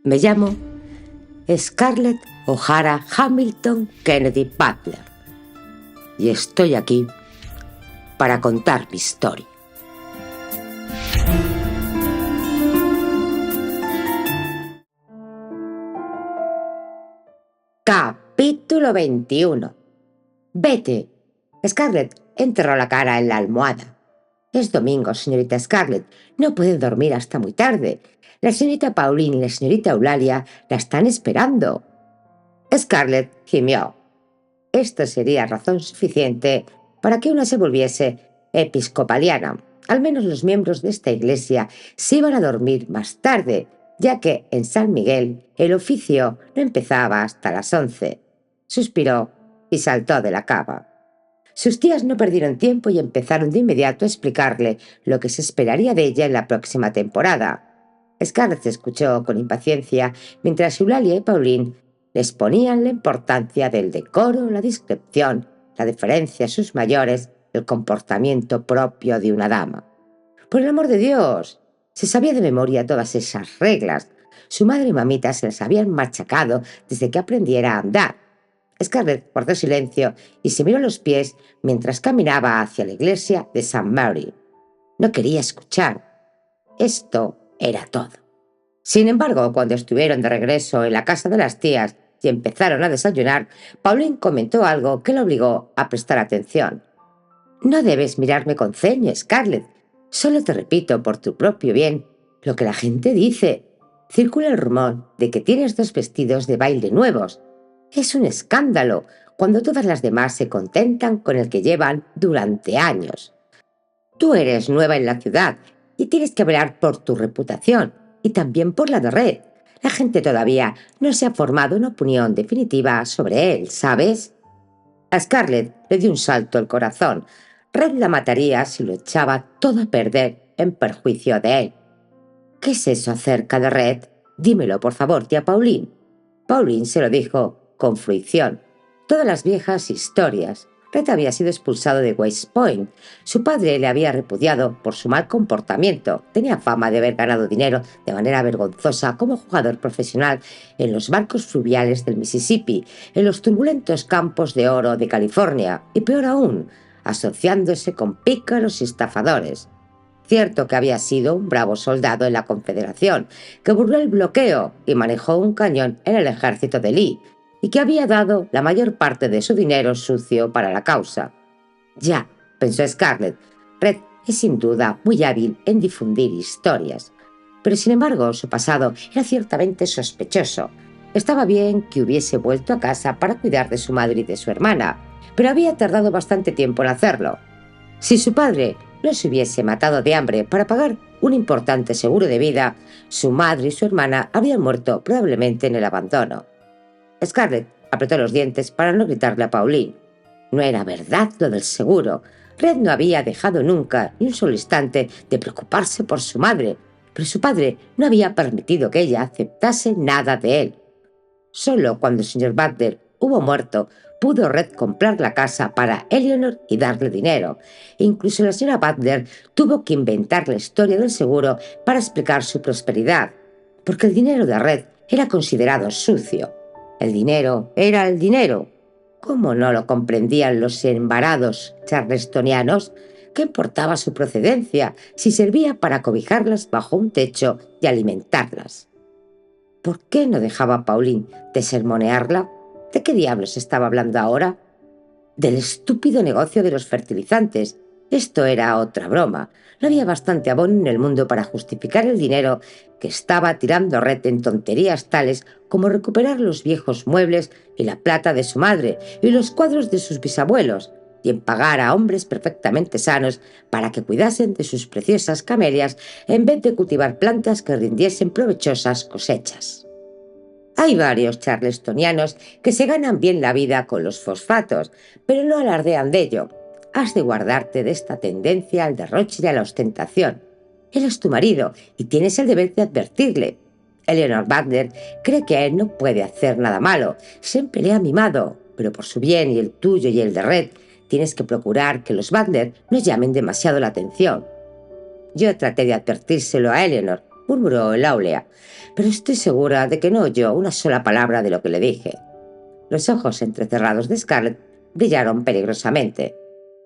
Me llamo Scarlett O'Hara Hamilton Kennedy Butler y estoy aquí para contar mi historia. Capítulo 21. Vete. Scarlett enterró la cara en la almohada. Es domingo, señorita Scarlett. No puede dormir hasta muy tarde. La señorita Pauline y la señorita Eulalia la están esperando. Scarlett gimió. Esto sería razón suficiente para que una se volviese episcopaliana. Al menos los miembros de esta iglesia se iban a dormir más tarde, ya que en San Miguel el oficio no empezaba hasta las 11. Suspiró y saltó de la cama. Sus tías no perdieron tiempo y empezaron de inmediato a explicarle lo que se esperaría de ella en la próxima temporada. Scarlett escuchó con impaciencia mientras Eulalia y Pauline le exponían la importancia del decoro, la discreción, la deferencia a sus mayores, el comportamiento propio de una dama. ¡Por el amor de Dios! Se sabía de memoria todas esas reglas. Su madre y mamita se las habían machacado desde que aprendiera a andar. Scarlett guardó silencio y se miró los pies mientras caminaba hacia la iglesia de St. Mary. No quería escuchar. Esto era todo. Sin embargo, cuando estuvieron de regreso en la casa de las tías y empezaron a desayunar, Pauline comentó algo que le obligó a prestar atención. «No debes mirarme con ceño, Scarlett. Solo te repito por tu propio bien lo que la gente dice. Circula el rumor de que tienes 2 vestidos de baile nuevos. Es un escándalo cuando todas las demás se contentan con el que llevan durante años. Tú eres nueva en la ciudad y tienes que velar por tu reputación y también por la de Red. La gente todavía no se ha formado una opinión definitiva sobre él, ¿sabes?» A Scarlett le dio un salto el corazón. Red la mataría si lo echaba todo a perder en perjuicio de él. «¿Qué es eso acerca de Red? Dímelo, por favor, tía Pauline». Pauline se lo dijo con fruición. Todas las viejas historias. Red había sido expulsado de West Point. Su padre le había repudiado por su mal comportamiento. Tenía fama de haber ganado dinero de manera vergonzosa como jugador profesional en los barcos fluviales del Mississippi, en los turbulentos campos de oro de California y, peor aún, asociándose con pícaros y estafadores. Cierto que había sido un bravo soldado en la Confederación, que burló el bloqueo y manejó un cañón en el ejército de Lee, y que había dado la mayor parte de su dinero sucio para la causa. «Ya», pensó Scarlett, «Red es sin duda muy hábil en difundir historias». Pero sin embargo su pasado era ciertamente sospechoso. Estaba bien que hubiese vuelto a casa para cuidar de su madre y de su hermana, pero había tardado bastante tiempo en hacerlo. Si su padre no se hubiese matado de hambre para pagar un importante seguro de vida, su madre y su hermana habrían muerto probablemente en el abandono. Scarlett apretó los dientes para no gritarle a Pauline. No era verdad lo del seguro. Red no había dejado nunca ni un solo instante de preocuparse por su madre, pero su padre no había permitido que ella aceptase nada de él. Solo cuando el señor Butler hubo muerto pudo Red comprar la casa para Eleanor y darle dinero. Incluso la señora Butler tuvo que inventar la historia del seguro para explicar su prosperidad, porque el dinero de Red era considerado sucio. El dinero era el dinero. ¿Cómo no lo comprendían los embarados charlestonianos? ¿Qué importaba su procedencia si servía para cobijarlas bajo un techo y alimentarlas? ¿Por qué no dejaba a Pauline de sermonearla? ¿De qué diablos estaba hablando ahora? Del estúpido negocio de los fertilizantes. Esto era otra broma. No había bastante abono en el mundo para justificar el dinero que estaba tirando Red en tonterías tales como recuperar los viejos muebles y la plata de su madre y los cuadros de sus bisabuelos, y en pagar a hombres perfectamente sanos para que cuidasen de sus preciosas camelias en vez de cultivar plantas que rindiesen provechosas cosechas. Hay varios charlestonianos que se ganan bien la vida con los fosfatos, pero no alardean de ello. Has de guardarte de esta tendencia al derroche y a la ostentación. Él es tu marido y tienes el deber de advertirle. Eleanor Butler cree que él no puede hacer nada malo. Siempre le ha mimado, pero por su bien y el tuyo y el de Red, tienes que procurar que los Butler no llamen demasiado la atención. Yo traté de advertírselo a Eleanor, murmuró el Aulea, pero estoy segura de que no oyó una sola palabra de lo que le dije. Los ojos entrecerrados de Scarlett brillaron peligrosamente.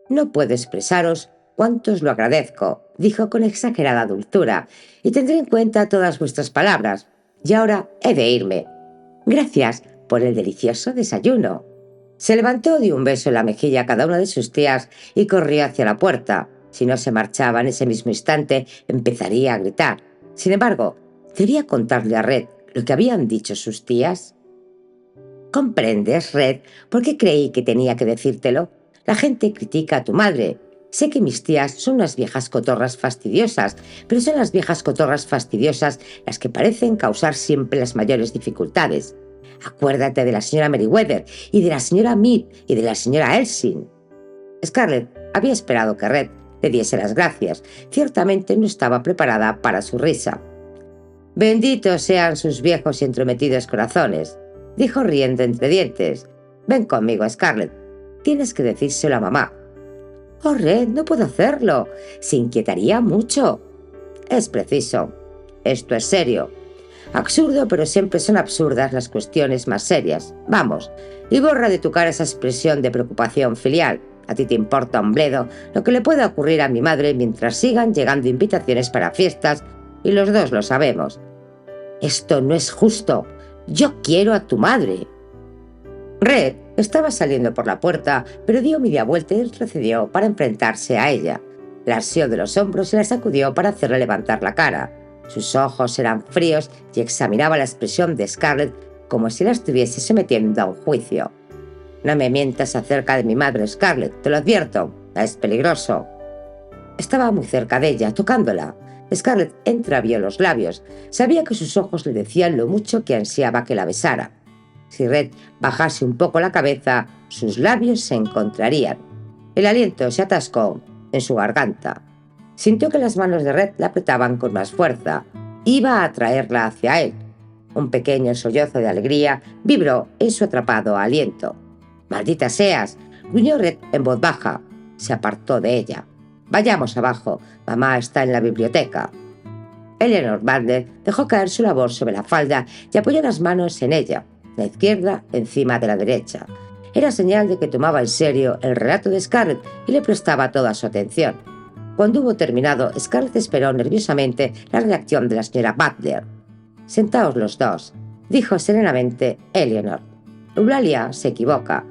«No puedo expresaros cuánto os lo agradezco», dijo con exagerada dulzura, «y tendré en cuenta todas vuestras palabras. Y ahora he de irme. Gracias por el delicioso desayuno». Se levantó, dio un beso en la mejilla a cada una de sus tías y corrió hacia la puerta. Si no se marchaba en ese mismo instante, empezaría a gritar. Sin embargo, debía contarle a Red lo que habían dicho sus tías. «¿Comprendes, Red, por qué creí que tenía que decírtelo? La gente critica a tu madre. Sé que mis tías son unas viejas cotorras fastidiosas, pero son las viejas cotorras fastidiosas las que parecen causar siempre las mayores dificultades. Acuérdate de la señora Merriweather y de la señora Mead y de la señora Elsing». Scarlett había esperado que Red le diese las gracias. Ciertamente no estaba preparada para su risa. «Benditos sean sus viejos y entrometidos corazones», dijo riendo entre dientes. «Ven conmigo, Scarlett. Tienes que decírselo a mamá». «Oh, Red, no puedo hacerlo. Se inquietaría mucho». «Es preciso. Esto es serio. Absurdo, pero siempre son absurdas las cuestiones más serias. Vamos, y borra de tu cara esa expresión de preocupación filial. A ti te importa un bledo lo que le pueda ocurrir a mi madre mientras sigan llegando invitaciones para fiestas, y los dos lo sabemos. Esto no es justo. Yo quiero a tu madre». Red estaba saliendo por la puerta, pero dio media vuelta y retrocedió para enfrentarse a ella. La asió de los hombros y la sacudió para hacerle levantar la cara. Sus ojos eran fríos y examinaba la expresión de Scarlett como si la estuviese sometiendo a un juicio. «No me mientas acerca de mi madre, Scarlett, te lo advierto. Es peligroso». Estaba muy cerca de ella, tocándola. Scarlett entreabrió los labios. Sabía que sus ojos le decían lo mucho que ansiaba que la besara. Si Red bajase un poco la cabeza, sus labios se encontrarían. El aliento se atascó en su garganta. Sintió que las manos de Red la apretaban con más fuerza. Iba a atraerla hacia él. Un pequeño sollozo de alegría vibró en su atrapado aliento. «Maldita seas», gruñó Red en voz baja. Se apartó de ella. «Vayamos abajo. Mamá está en la biblioteca». Eleanor Butler dejó caer su labor sobre la falda y apoyó las manos en ella, la izquierda encima de la derecha. Era señal de que tomaba en serio el relato de Scarlett y le prestaba toda su atención. Cuando hubo terminado, Scarlett esperó nerviosamente la reacción de la señora Butler. «Sentaos los dos», dijo serenamente Eleanor. «Eulalia se equivoca.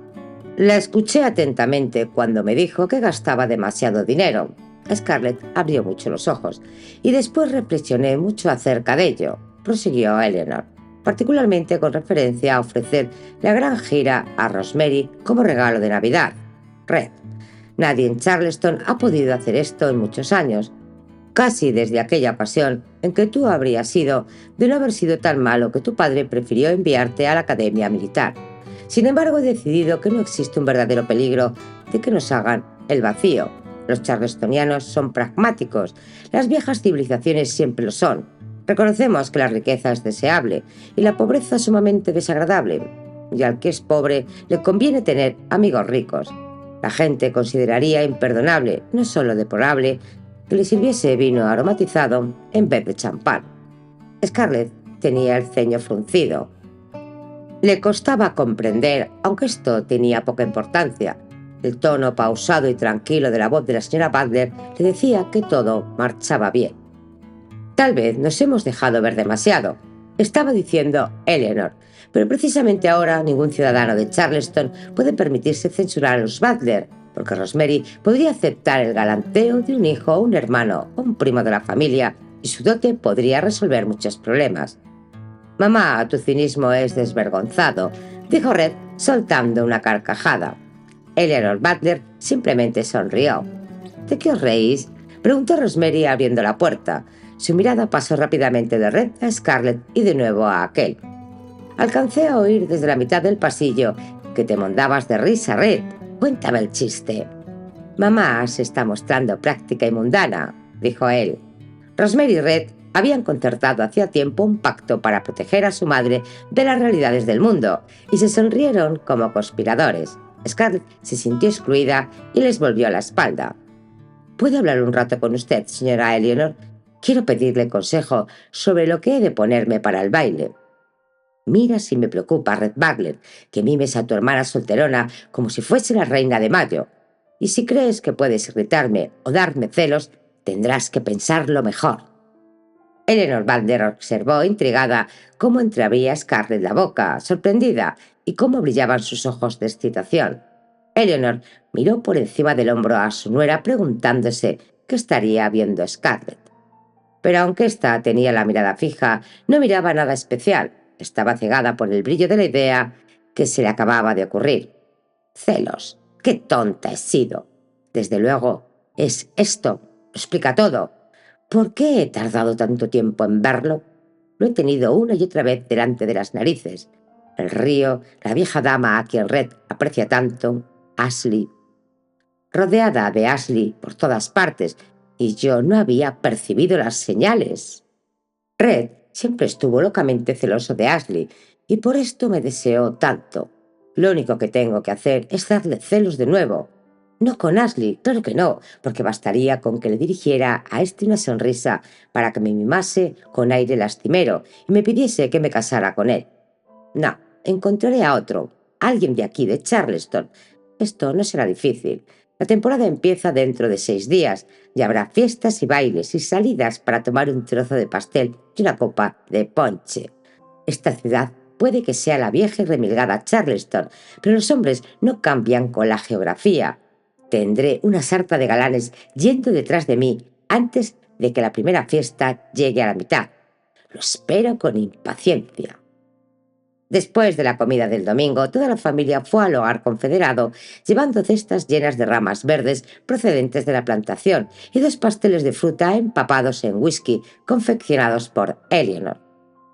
La escuché atentamente cuando me dijo que gastaba demasiado dinero». Scarlett abrió mucho los ojos. «Y después reflexioné mucho acerca de ello», prosiguió Eleanor, «particularmente con referencia a ofrecer la gran gira a Rosemary como regalo de Navidad. Red, nadie en Charleston ha podido hacer esto en muchos años, casi desde aquella ocasión en que tú habrías ido de no haber sido tan malo que tu padre prefirió enviarte a la academia militar. Sin embargo, he decidido que no existe un verdadero peligro de que nos hagan el vacío. Los charlestonianos son pragmáticos. Las viejas civilizaciones siempre lo son. Reconocemos que la riqueza es deseable y la pobreza sumamente desagradable. Y al que es pobre le conviene tener amigos ricos. La gente consideraría imperdonable, no solo deplorable, que le sirviese vino aromatizado en vez de champán». Scarlett tenía el ceño fruncido. Le costaba comprender, aunque esto tenía poca importancia. El tono pausado y tranquilo de la voz de la señora Butler le decía que todo marchaba bien. «Tal vez nos hemos dejado ver demasiado», estaba diciendo Eleanor, «pero precisamente ahora ningún ciudadano de Charleston puede permitirse censurar a los Butler, porque Rosemary podría aceptar el galanteo de un hijo o un hermano o un primo de la familia y su dote podría resolver muchos problemas». «Mamá, tu cinismo es desvergonzado», dijo Red, soltando una carcajada. Eleanor Butler simplemente sonrió. «¿De qué os reís?», preguntó Rosemary abriendo la puerta. Su mirada pasó rápidamente de Red a Scarlett y de nuevo a aquel. «Alcancé a oír desde la mitad del pasillo que te mondabas de risa, Red. Cuéntame el chiste». «Mamá se está mostrando práctica y mundana», dijo él. Rosemary y Red habían concertado hacía tiempo un pacto para proteger a su madre de las realidades del mundo y se sonrieron como conspiradores. Scarlett se sintió excluida y les volvió la espalda. «¿Puedo hablar un rato con usted, señora Eleanor?», Quiero pedirle consejo sobre lo que he de ponerme para el baile. Mira si me preocupa, Red Bagler, que mimes a tu hermana solterona como si fuese la reina de mayo. Y si crees que puedes irritarme o darme celos, tendrás que pensarlo mejor. Eleanor Balder observó intrigada cómo entreabría Scarlett la boca, sorprendida, y cómo brillaban sus ojos de excitación. Eleanor miró por encima del hombro a su nuera preguntándose qué estaría viendo Scarlett. Pero aunque ésta tenía la mirada fija, no miraba nada especial. Estaba cegada por el brillo de la idea que se le acababa de ocurrir. Celos. ¡Qué tonta he sido! Desde luego, es esto. Lo explica todo. ¿Por qué he tardado tanto tiempo en verlo? Lo he tenido una y otra vez delante de las narices. El río, la vieja dama a quien Red aprecia tanto, Ashley, rodeada de Ashley por todas partes, y yo no había percibido las señales. Red siempre estuvo locamente celoso de Ashley, y por esto me deseó tanto. Lo único que tengo que hacer es darle celos de nuevo. No con Ashley, claro que no, porque bastaría con que le dirigiera a este una sonrisa para que me mimase con aire lastimero y me pidiese que me casara con él. No, encontraré a otro, alguien de aquí, de Charleston. Esto no será difícil. La temporada empieza dentro de 6 días y habrá fiestas y bailes y salidas para tomar un trozo de pastel y una copa de ponche. Esta ciudad puede que sea la vieja y remilgada Charleston, pero los hombres no cambian con la geografía. Tendré una sarta de galanes yendo detrás de mí antes de que la primera fiesta llegue a la mitad. Lo espero con impaciencia. Después de la comida del domingo, toda la familia fue al hogar confederado, llevando cestas llenas de ramas verdes procedentes de la plantación y 2 pasteles de fruta empapados en whisky confeccionados por Eleanor.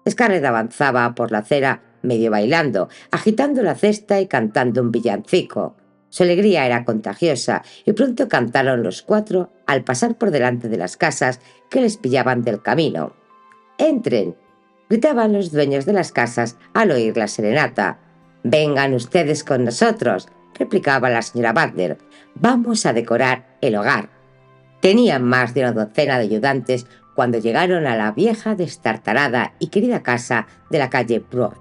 Scarlett avanzaba por la acera medio bailando, agitando la cesta y cantando un villancico. Su alegría era contagiosa y pronto cantaron los 4 al pasar por delante de las casas que les pillaban del camino. «¡Entren!», gritaban los dueños de las casas al oír la serenata. «Vengan ustedes con nosotros», replicaba la señora Butler. «Vamos a decorar el hogar». Tenían más de una docena de ayudantes cuando llegaron a la vieja, destartalada y querida casa de la calle Broad.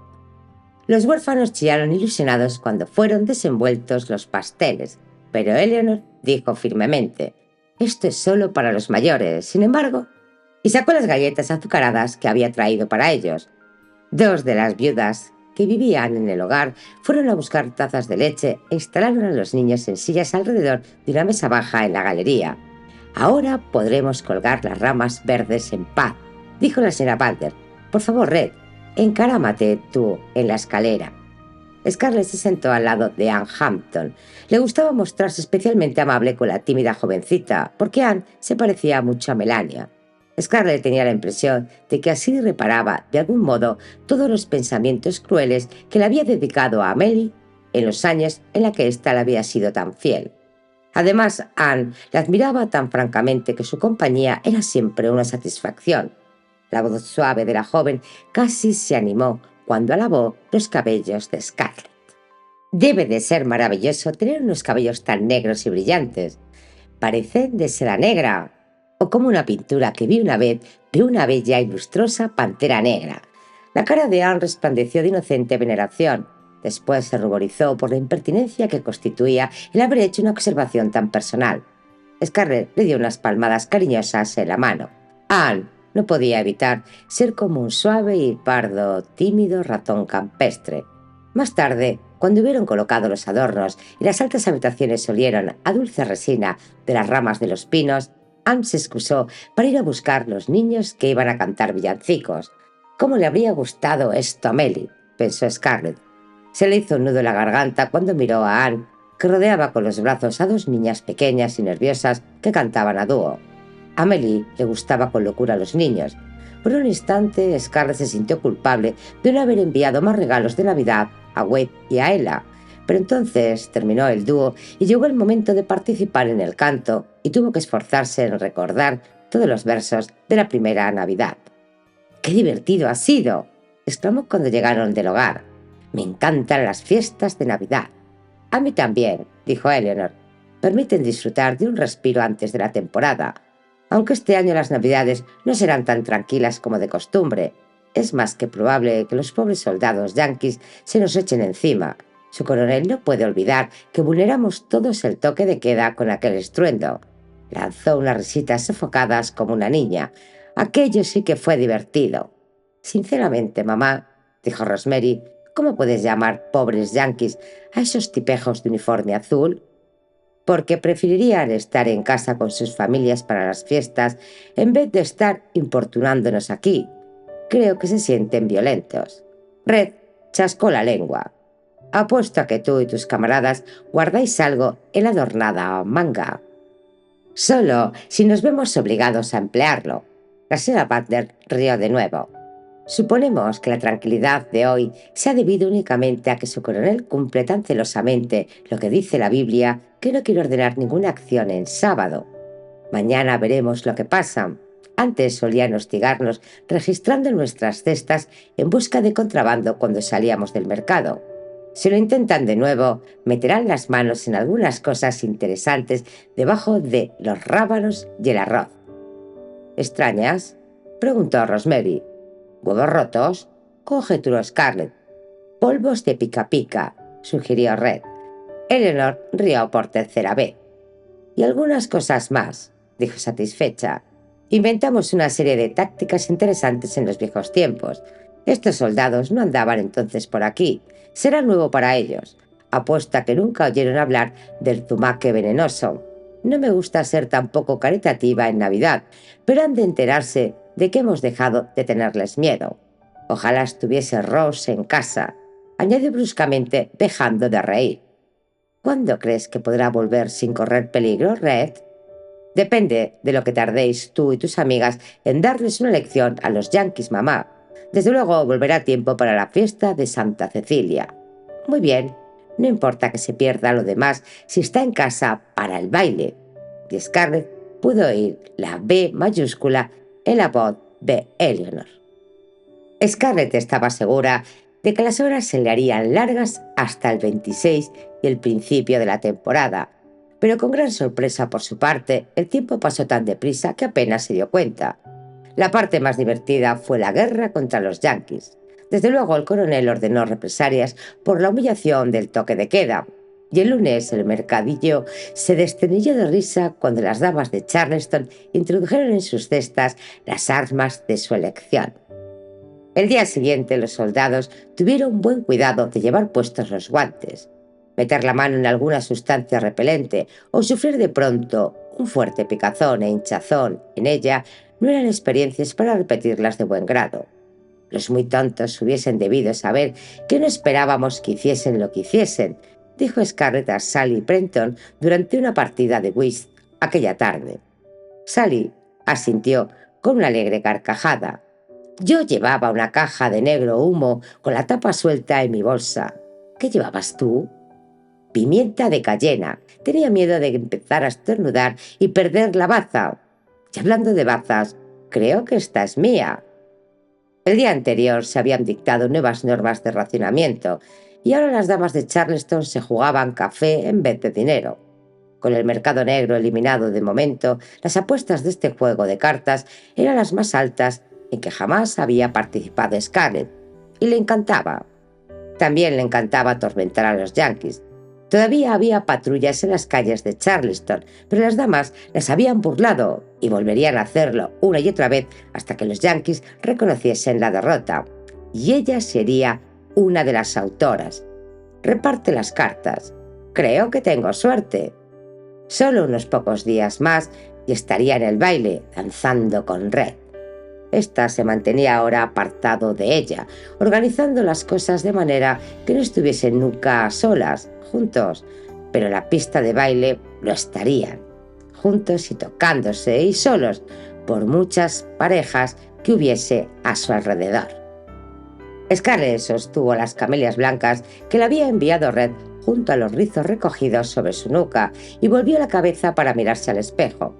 Los huérfanos chillaron ilusionados cuando fueron desenvueltos los pasteles, pero Eleanor dijo firmemente: «Esto es solo para los mayores, sin embargo», y sacó las galletas azucaradas que había traído para ellos. 2 de las viudas que vivían en el hogar fueron a buscar tazas de leche e instalaron a los niños en sillas alrededor de una mesa baja en la galería. «Ahora podremos colgar las ramas verdes en paz», dijo la señora Balder. «Por favor, Red, encarámate tú en la escalera». Scarlett se sentó al lado de Anne Hampton. Le gustaba mostrarse especialmente amable con la tímida jovencita, porque Anne se parecía mucho a Melania. Scarlett tenía la impresión de que así reparaba, de algún modo, todos los pensamientos crueles que le había dedicado a Amelie en los años en la que ésta le había sido tan fiel. Además, Anne la admiraba tan francamente que su compañía era siempre una satisfacción. La voz suave de la joven casi se animó cuando alabó los cabellos de Scarlett. «Debe de ser maravilloso tener unos cabellos tan negros y brillantes. Parecen de seda negra, o como una pintura que vi una vez de una bella y lustrosa pantera negra». La cara de Anne resplandeció de inocente veneración. Después se ruborizó por la impertinencia que constituía el haber hecho una observación tan personal. Scarlett le dio unas palmadas cariñosas en la mano. Anne no podía evitar ser como un suave y pardo, tímido ratón campestre. Más tarde, cuando hubieron colocado los adornos y las altas habitaciones olieron a dulce resina de las ramas de los pinos, Anne se excusó para ir a buscar los niños que iban a cantar villancicos. «¿Cómo le habría gustado esto a Amelie?», pensó Scarlett. Se le hizo un nudo en la garganta cuando miró a Anne, que rodeaba con los brazos a 2 niñas pequeñas y nerviosas que cantaban a dúo. A Amelie le gustaba con locura a los niños. Por un instante, Scarlett se sintió culpable de no haber enviado más regalos de Navidad a Wade y a Ella. Pero entonces terminó el dúo y llegó el momento de participar en el canto y tuvo que esforzarse en recordar todos los versos de la primera Navidad. «¡Qué divertido ha sido!», exclamó cuando llegaron del hogar. «Me encantan las fiestas de Navidad». «A mí también», dijo Eleanor. «Permiten disfrutar de un respiro antes de la temporada». Aunque este año las Navidades no serán tan tranquilas como de costumbre, es más que probable que los pobres soldados yanquis se nos echen encima. Su coronel no puede olvidar que vulneramos todos el toque de queda con aquel estruendo. Lanzó unas risitas sofocadas como una niña. Aquello sí que fue divertido. Sinceramente, mamá, dijo Rosemary, ¿cómo puedes llamar pobres yanquis a esos tipejos de uniforme azul? Porque preferirían estar en casa con sus familias para las fiestas en vez de estar importunándonos aquí. Creo que se sienten violentos. Red chascó la lengua. Apuesto a que tú y tus camaradas guardáis algo en la adornada manga. Solo si nos vemos obligados a emplearlo. La señora Butler rió de nuevo. Suponemos que la tranquilidad de hoy se ha debido únicamente a que su coronel cumple tan celosamente lo que dice la Biblia que no quiere ordenar ninguna acción en sábado. Mañana veremos lo que pasa. Antes solían hostigarnos registrando nuestras cestas en busca de contrabando cuando salíamos del mercado. Si lo intentan de nuevo, meterán las manos en algunas cosas interesantes debajo de los rábanos y el arroz. ¿Extrañas?, preguntó Rosemary. ¿Huevos rotos?, conjeturó Scarlett. Polvos de pica pica, sugirió Red. Eleanor rió por tercera vez. Y algunas cosas más, dijo satisfecha. Inventamos una serie de tácticas interesantes en los viejos tiempos. Estos soldados no andaban entonces por aquí. Será nuevo para ellos. Apuesto a que nunca oyeron hablar del zumaque venenoso. No me gusta ser tampoco caritativa en Navidad, pero han de enterarse de que hemos dejado de tenerles miedo. Ojalá estuviese Rose en casa, añadió bruscamente, dejando de reír. ¿Cuándo crees que podrá volver sin correr peligro, Red? Depende de lo que tardéis tú y tus amigas en darles una lección a los yanquis, mamá. Desde luego volverá a tiempo para la fiesta de Santa Cecilia. Muy bien, no importa que se pierda lo demás si está en casa para el baile. Y Scarlett pudo oír la B mayúscula en la voz de Eleanor. Scarlett estaba segura de que las horas se le harían largas hasta el 26 y el principio de la temporada, pero con gran sorpresa por su parte, el tiempo pasó tan deprisa que apenas se dio cuenta. La parte más divertida fue la guerra contra los yanquis. Desde luego el coronel ordenó represalias por la humillación del toque de queda, y el lunes el mercadillo se desternilló de risa cuando las damas de Charleston introdujeron en sus cestas las armas de su elección. El día siguiente los soldados tuvieron buen cuidado de llevar puestos los guantes. Meter la mano en alguna sustancia repelente o sufrir de pronto un fuerte picazón e hinchazón en ella no eran experiencias para repetirlas de buen grado. Los muy tontos hubiesen debido saber que no esperábamos que hiciesen lo que hiciesen, dijo Scarlett a Sally Brenton durante una partida de whist aquella tarde. Sally asintió con una alegre carcajada. Yo llevaba una caja de negro humo con la tapa suelta en mi bolsa. ¿Qué llevabas tú? Pimienta de cayena. Tenía miedo de empezar a estornudar y perder la baza. Y hablando de bazas, creo que esta es mía. El día anterior se habían dictado nuevas normas de racionamiento y ahora las damas de Charleston se jugaban café en vez de dinero. Con el mercado negro eliminado de momento, las apuestas de este juego de cartas eran las más altas en que jamás había participado Scarlett, y le encantaba. También le encantaba atormentar a los yanquis. Todavía había patrullas en las calles de Charleston, pero las damas las habían burlado y volverían a hacerlo una y otra vez hasta que los yanquis reconociesen la derrota. Y ella sería una de las autoras. Reparte las cartas. Creo que tengo suerte. Solo unos pocos días más y estaría en el baile, danzando con Red. Esta se mantenía ahora apartado de ella, organizando las cosas de manera que no estuviesen nunca solas, juntos, pero en la pista de baile lo estarían, juntos y tocándose y solos, por muchas parejas que hubiese a su alrededor. Scarlett sostuvo las camelias blancas que le había enviado Red junto a los rizos recogidos sobre su nuca y volvió la cabeza para mirarse al espejo.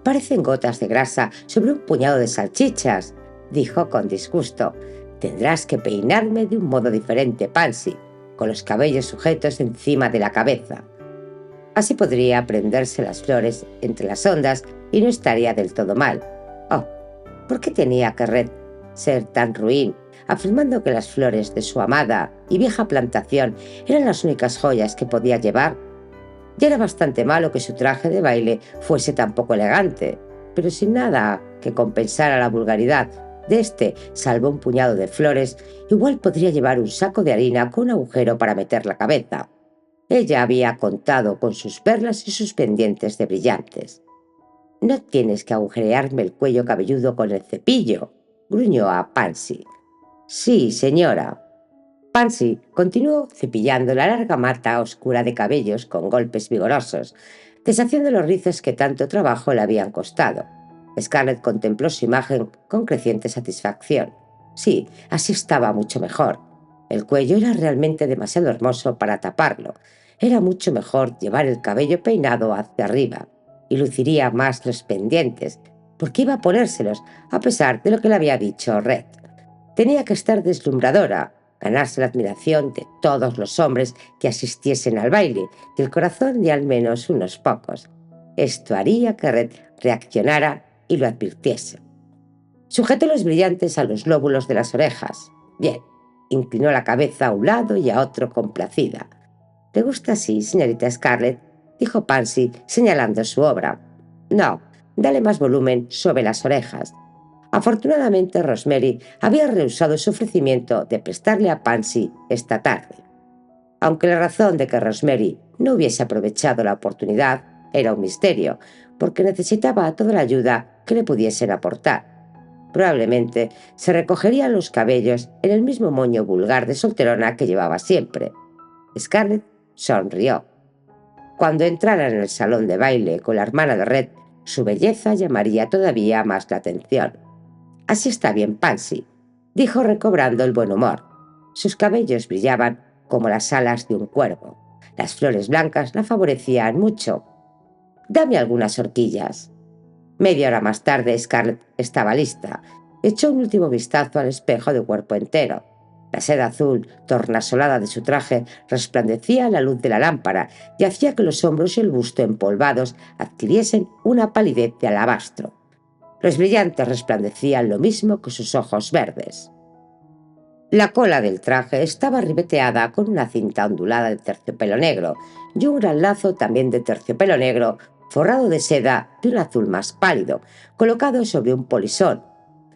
Parecen gotas de grasa sobre un puñado de salchichas, dijo con disgusto. Tendrás que peinarme de un modo diferente, Pansy, con los cabellos sujetos encima de la cabeza. Así podría prenderse las flores entre las ondas y no estaría del todo mal. Oh, ¿por qué tenía que Red ser tan ruin, afirmando que las flores de su amada y vieja plantación eran las únicas joyas que podía llevar? Ya era bastante malo que su traje de baile fuese tan poco elegante, pero sin nada que compensara la vulgaridad de este, salvo un puñado de flores, igual podría llevar un saco de harina con un agujero para meter la cabeza. Ella había contado con sus perlas y sus pendientes de brillantes. «No tienes que agujerearme el cuello cabelludo con el cepillo», gruñó a Pansy. «Sí, señora». Pansy continuó cepillando la larga mata oscura de cabellos con golpes vigorosos, deshaciendo los rizos que tanto trabajo le habían costado. Scarlett contempló su imagen con creciente satisfacción. Sí, así estaba mucho mejor. El cuello era realmente demasiado hermoso para taparlo. Era mucho mejor llevar el cabello peinado hacia arriba, y luciría más los pendientes, porque iba a ponérselos a pesar de lo que le había dicho Red. Tenía que estar deslumbradora, ganarse la admiración de todos los hombres que asistiesen al baile y el corazón de al menos unos pocos. Esto haría que Red reaccionara y lo advirtiese. Sujetó los brillantes a los lóbulos de las orejas. Bien, inclinó la cabeza a un lado y a otro complacida. «¿Le gusta así, señorita Scarlett?», dijo Pansy, señalando su obra. «No, dale más volumen sobre las orejas». Afortunadamente, Rosemary había rehusado su ofrecimiento de prestarle a Pansy esta tarde. Aunque la razón de que Rosemary no hubiese aprovechado la oportunidad era un misterio, porque necesitaba toda la ayuda que le pudiesen aportar. Probablemente se recogería los cabellos en el mismo moño vulgar de solterona que llevaba siempre. Scarlett sonrió. Cuando entraran en el salón de baile con la hermana de Red, su belleza llamaría todavía más la atención. «Así está bien, Pansy», dijo recobrando el buen humor. Sus cabellos brillaban como las alas de un cuervo. Las flores blancas la favorecían mucho. «Dame algunas horquillas». Media hora más tarde, Scarlett estaba lista. Echó un último vistazo al espejo de cuerpo entero. La seda azul tornasolada de su traje resplandecía a la luz de la lámpara y hacía que los hombros y el busto empolvados adquiriesen una palidez de alabastro. Los brillantes resplandecían lo mismo que sus ojos verdes. La cola del traje estaba ribeteada con una cinta ondulada de terciopelo negro y un gran lazo también de terciopelo negro forrado de seda de un azul más pálido, colocado sobre un polisón.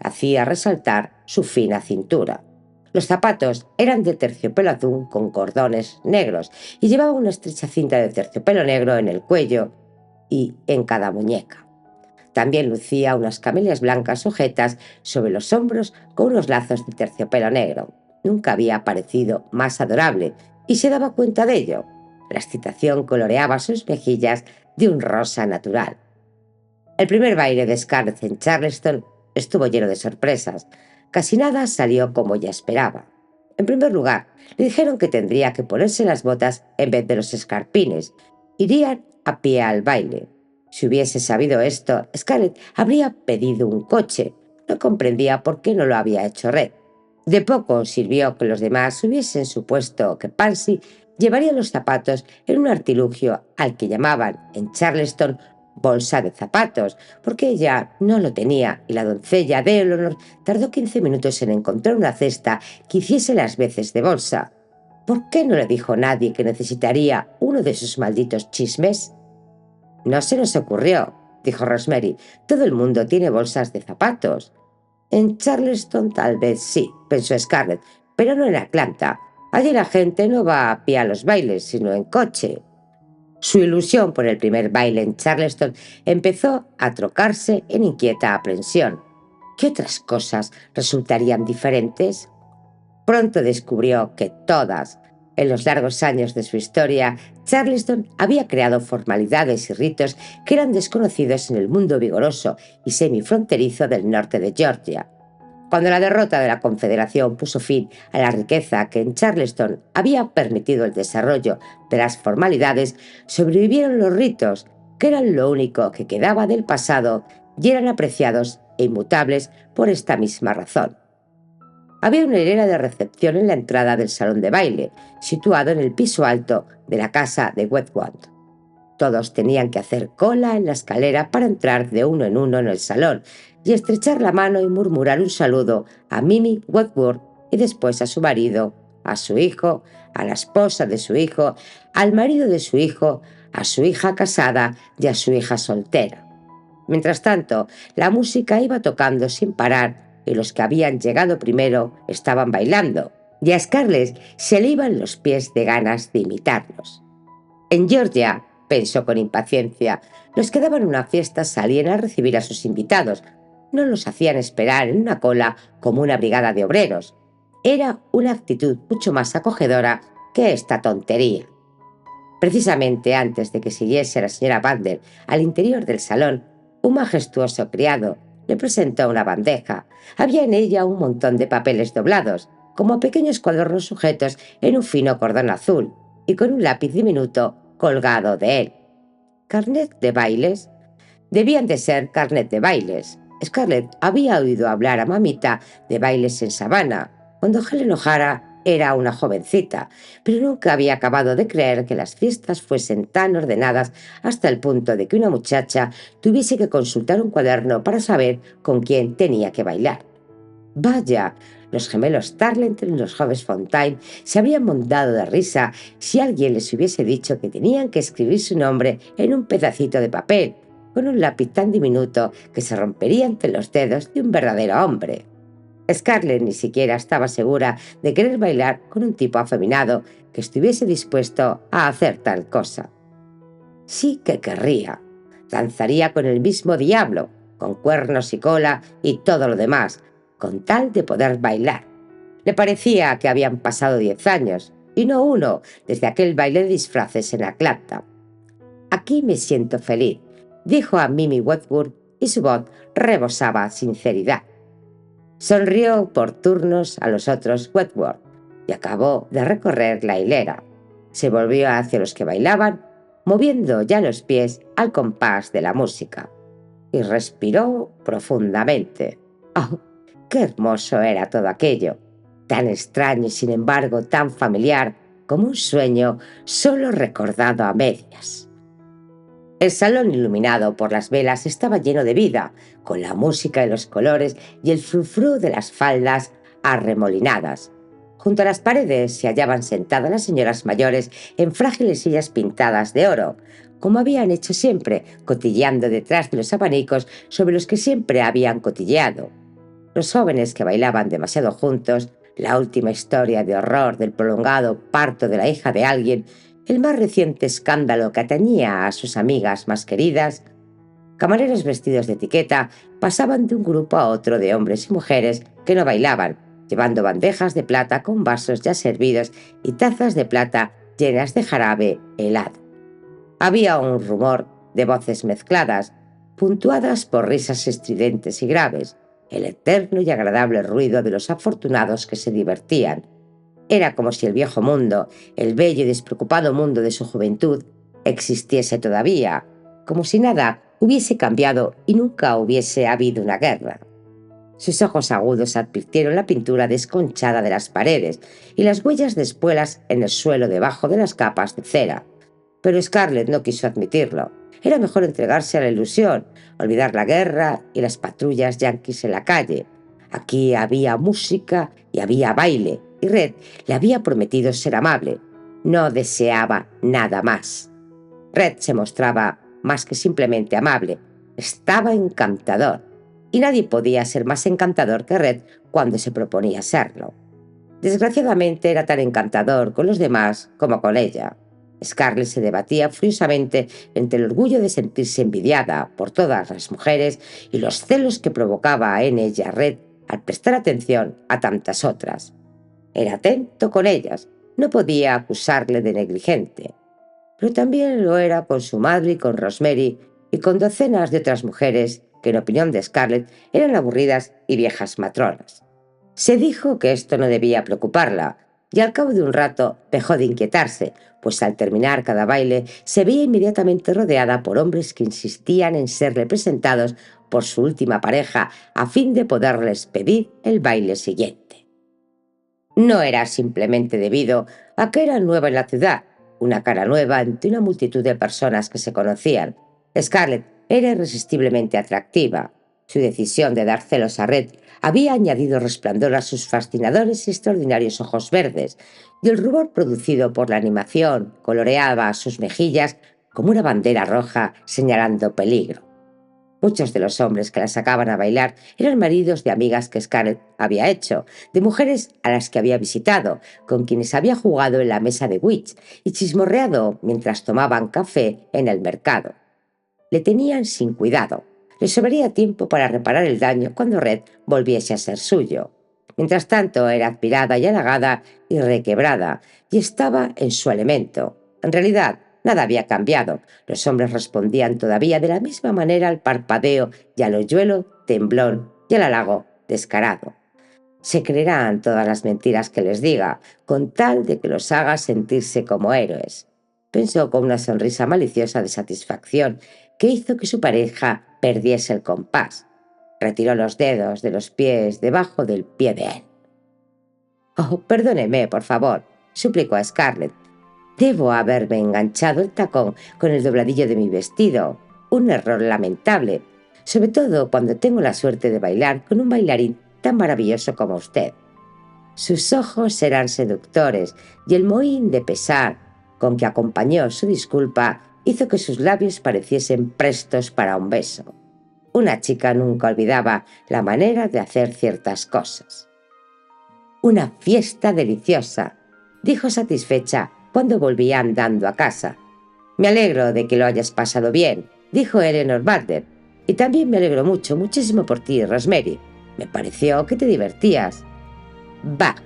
Hacía resaltar su fina cintura. Los zapatos eran de terciopelo azul con cordones negros y llevaba una estrecha cinta de terciopelo negro en el cuello y en cada muñeca. También lucía unas camelias blancas sujetas sobre los hombros con unos lazos de terciopelo negro. Nunca había parecido más adorable, y se daba cuenta de ello. La excitación coloreaba sus mejillas de un rosa natural. El primer baile de Scarlett en Charleston estuvo lleno de sorpresas. Casi nada salió como ella esperaba. En primer lugar, le dijeron que tendría que ponerse las botas en vez de los escarpines. Irían a pie al baile. Si hubiese sabido esto, Scarlett habría pedido un coche. No comprendía por qué no lo había hecho Red. De poco sirvió que los demás hubiesen supuesto que Pansy llevaría los zapatos en un artilugio al que llamaban en Charleston bolsa de zapatos, porque ella no lo tenía y la doncella de Eleanor tardó 15 minutos en encontrar una cesta que hiciese las veces de bolsa. ¿Por qué no le dijo nadie que necesitaría uno de sus malditos chismes? «No se nos ocurrió», dijo Rosemary. «Todo el mundo tiene bolsas de zapatos». «En Charleston tal vez sí», pensó Scarlett, «pero no en Atlanta. Allí la gente no va a pie a los bailes, sino en coche». Su ilusión por el primer baile en Charleston empezó a trocarse en inquieta aprensión. ¿Qué otras cosas resultarían diferentes? Pronto descubrió que todas, en los largos años de su historia, Charleston había creado formalidades y ritos que eran desconocidos en el mundo vigoroso y semifronterizo del norte de Georgia. Cuando la derrota de la Confederación puso fin a la riqueza que en Charleston había permitido el desarrollo de las formalidades, sobrevivieron los ritos, que eran lo único que quedaba del pasado y eran apreciados e inmutables por esta misma razón. Había una hilera de recepción en la entrada del salón de baile, situado en el piso alto de la casa de Wentworth. Todos tenían que hacer cola en la escalera para entrar de uno en el salón y estrechar la mano y murmurar un saludo a Mimi Wedgwood y después a su marido, a su hijo, a la esposa de su hijo, al marido de su hijo, a su hija casada y a su hija soltera. Mientras tanto, la música iba tocando sin parar y los que habían llegado primero estaban bailando, y a Scarlett se le iban los pies de ganas de imitarlos. En Georgia, pensó con impaciencia, los que daban una fiesta salían a recibir a sus invitados. No los hacían esperar en una cola como una brigada de obreros. Era una actitud mucho más acogedora que esta tontería. Precisamente antes de que siguiese la señora Butler al interior del salón, un majestuoso criado le presentó una bandeja. Había en ella un montón de papeles doblados, como pequeños cuadernos sujetos en un fino cordón azul, y con un lápiz diminuto colgado de él. ¿Carnet de bailes? Debían de ser carnet de bailes. Scarlett había oído hablar a mamita de bailes en Savannah, cuando Helen O'Hara era una jovencita, pero nunca había acabado de creer que las fiestas fuesen tan ordenadas hasta el punto de que una muchacha tuviese que consultar un cuaderno para saber con quién tenía que bailar. Vaya, los gemelos Tarleton y los jóvenes Fontaine se habrían montado de risa si alguien les hubiese dicho que tenían que escribir su nombre en un pedacito de papel, con un lápiz tan diminuto que se rompería entre los dedos de un verdadero hombre. Scarlett ni siquiera estaba segura de querer bailar con un tipo afeminado que estuviese dispuesto a hacer tal cosa. Sí que querría. Danzaría con el mismo diablo, con cuernos y cola y todo lo demás, con tal de poder bailar. Le parecía que habían pasado 10 años, y no uno, desde aquel baile de disfraces en Atlanta. «Aquí me siento feliz», dijo a Mimi Wedgwood, y su voz rebosaba sinceridad. Sonrió por turnos a los otros Wedgwood y acabó de recorrer la hilera. Se volvió hacia los que bailaban, moviendo ya los pies al compás de la música, y respiró profundamente. ¡Oh, qué hermoso era todo aquello! Tan extraño y sin embargo tan familiar, como un sueño solo recordado a medias. El salón iluminado por las velas estaba lleno de vida, con la música y los colores y el frufru de las faldas arremolinadas. Junto a las paredes se hallaban sentadas las señoras mayores en frágiles sillas pintadas de oro, como habían hecho siempre, cotilleando detrás de los abanicos sobre los que siempre habían cotilleado. Los jóvenes que bailaban demasiado juntos, la última historia de horror del prolongado parto de la hija de alguien, el más reciente escándalo que atañía a sus amigas más queridas, camareros vestidos de etiqueta pasaban de un grupo a otro de hombres y mujeres que no bailaban, llevando bandejas de plata con vasos ya servidos y tazas de plata llenas de jarabe helado. Había un rumor de voces mezcladas, puntuadas por risas estridentes y graves, el eterno y agradable ruido de los afortunados que se divertían. Era como si el viejo mundo, el bello y despreocupado mundo de su juventud, existiese todavía, como si nada hubiese cambiado y nunca hubiese habido una guerra. Sus ojos agudos advirtieron la pintura desconchada de las paredes y las huellas de espuelas en el suelo debajo de las capas de cera. Pero Scarlett no quiso admitirlo. Era mejor entregarse a la ilusión, olvidar la guerra y las patrullas yanquis en la calle. Aquí había música y había baile, y Red le había prometido ser amable. No deseaba nada más. Red se mostraba más que simplemente amable. Estaba encantador, y nadie podía ser más encantador que Red cuando se proponía serlo. Desgraciadamente era tan encantador con los demás como con ella. Scarlett se debatía furiosamente entre el orgullo de sentirse envidiada por todas las mujeres y los celos que provocaba en ella Red al prestar atención a tantas otras. Era atento con ellas, no podía acusarle de negligente, pero también lo era con su madre y con Rosemary y con docenas de otras mujeres que, en opinión de Scarlett, eran aburridas y viejas matronas. Se dijo que esto no debía preocuparla, y al cabo de un rato dejó de inquietarse, pues al terminar cada baile se veía inmediatamente rodeada por hombres que insistían en serle presentados por su última pareja a fin de poderles pedir el baile siguiente. No era simplemente debido a que era nueva en la ciudad, una cara nueva entre una multitud de personas que se conocían. Scarlett era irresistiblemente atractiva. Su decisión de dar celos a Red había añadido resplandor a sus fascinadores y extraordinarios ojos verdes, y el rubor producido por la animación coloreaba sus mejillas como una bandera roja señalando peligro. Muchos de los hombres que la sacaban a bailar eran maridos de amigas que Scarlett había hecho, de mujeres a las que había visitado, con quienes había jugado en la mesa de Witch y chismorreado mientras tomaban café en el mercado. Le tenían sin cuidado. Le sobraría tiempo para reparar el daño cuando Red volviese a ser suyo. Mientras tanto, era admirada y halagada y requebrada, y estaba en su elemento. En realidad, nada había cambiado. Los hombres respondían todavía de la misma manera al parpadeo y al hoyuelo temblón y al halago descarado. Se creerán todas las mentiras que les diga, con tal de que los haga sentirse como héroes, pensó con una sonrisa maliciosa de satisfacción que hizo que su pareja perdiese el compás. Retiró los dedos de los pies debajo del pie de él. «Oh, perdóneme, por favor», suplicó a Scarlett. «Debo haberme enganchado el tacón con el dobladillo de mi vestido. Un error lamentable, sobre todo cuando tengo la suerte de bailar con un bailarín tan maravilloso como usted». Sus ojos eran seductores y el mohín de pesar con que acompañó su disculpa hizo que sus labios pareciesen prestos para un beso. Una chica nunca olvidaba la manera de hacer ciertas cosas. «Una fiesta deliciosa», dijo satisfecha cuando volvía andando a casa. «Me alegro de que lo hayas pasado bien», dijo Eleanor Butler. «Y también me alegro mucho, muchísimo por ti, Rosemary. Me pareció que te divertías». «Bah,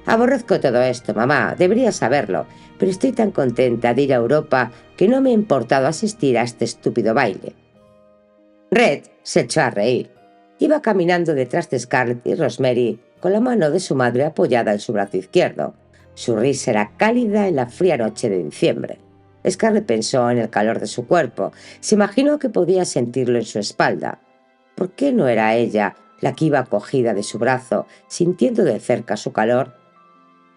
aborrezco todo esto, mamá, deberías saberlo, pero estoy tan contenta de ir a Europa que no me ha importado asistir a este estúpido baile». Red se echó a reír. Iba caminando detrás de Scarlett y Rosemary con la mano de su madre apoyada en su brazo izquierdo. Su risa era cálida en la fría noche de diciembre. Scarlett pensó en el calor de su cuerpo. Se imaginó que podía sentirlo en su espalda. ¿Por qué no era ella la que iba cogida de su brazo, sintiendo de cerca su calor?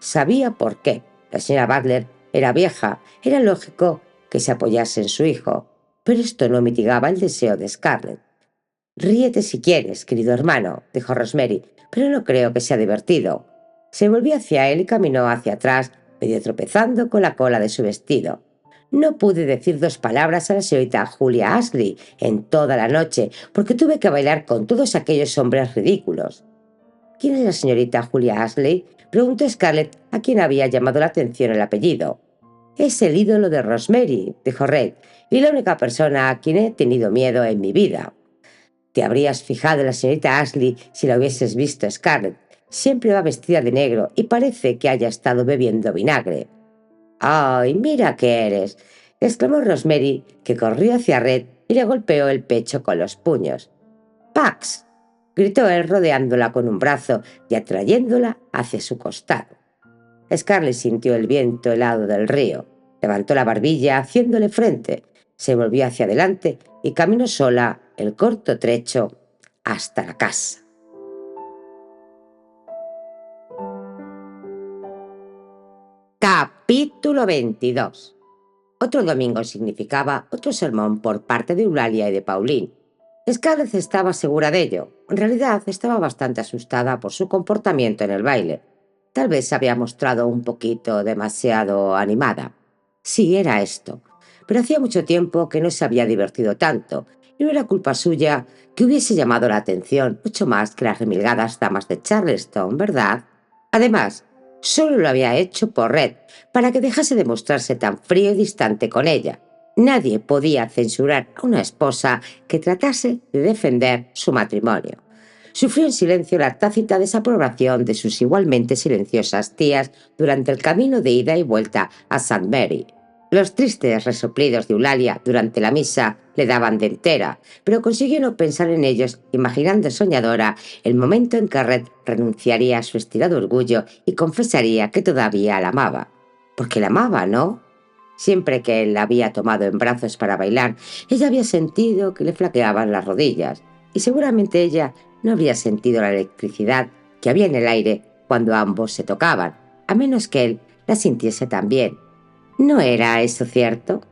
Sabía por qué. La señora Butler era vieja. Era lógico que se apoyase en su hijo. Pero esto no mitigaba el deseo de Scarlett. «Ríete si quieres, querido hermano», dijo Rosemary, «pero no creo que sea divertido». Se volvió hacia él y caminó hacia atrás, medio tropezando con la cola de su vestido. «No pude decir dos palabras a la señorita Julia Ashley en toda la noche, porque tuve que bailar con todos aquellos hombres ridículos». «¿Quién es la señorita Julia Ashley?», preguntó Scarlett, a quien había llamado la atención el apellido. «Es el ídolo de Rosemary», dijo Red, «y la única persona a quien he tenido miedo en mi vida». «Te habrías fijado en la señorita Ashley si la hubieses visto, Scarlett. Siempre va vestida de negro y parece que haya estado bebiendo vinagre». «¡Ay, mira qué eres!», exclamó Rosemary, que corrió hacia Red y le golpeó el pecho con los puños. «¡Pax!», gritó él rodeándola con un brazo y atrayéndola hacia su costado. Scarlett sintió el viento helado del río. Levantó la barbilla haciéndole frente. Se volvió hacia adelante y caminó sola el corto trecho hasta la casa. Capítulo 22. Otro domingo significaba otro sermón por parte de Eulalia y de Pauline. Scarlett estaba segura de ello. En realidad estaba bastante asustada por su comportamiento en el baile. Tal vez se había mostrado un poquito demasiado animada. Sí, era esto. Pero hacía mucho tiempo que no se había divertido tanto, y no era culpa suya que hubiese llamado la atención mucho más que las remilgadas damas de Charleston, ¿verdad? Además, solo lo había hecho por Red, para que dejase de mostrarse tan frío y distante con ella. Nadie podía censurar a una esposa que tratase de defender su matrimonio. Sufrió en silencio la tácita desaprobación de sus igualmente silenciosas tías durante el camino de ida y vuelta a St. Mary. Los tristes resoplidos de Eulalia durante la misa le daban de entera, pero consiguió no pensar en ellos, imaginando soñadora el momento en que Red renunciaría a su estirado orgullo y confesaría que todavía la amaba. Porque la amaba, ¿no? Siempre que él la había tomado en brazos para bailar, ella había sentido que le flaqueaban las rodillas, y seguramente ella no habría sentido la electricidad que había en el aire cuando ambos se tocaban, a menos que él la sintiese también. ¿No era eso cierto?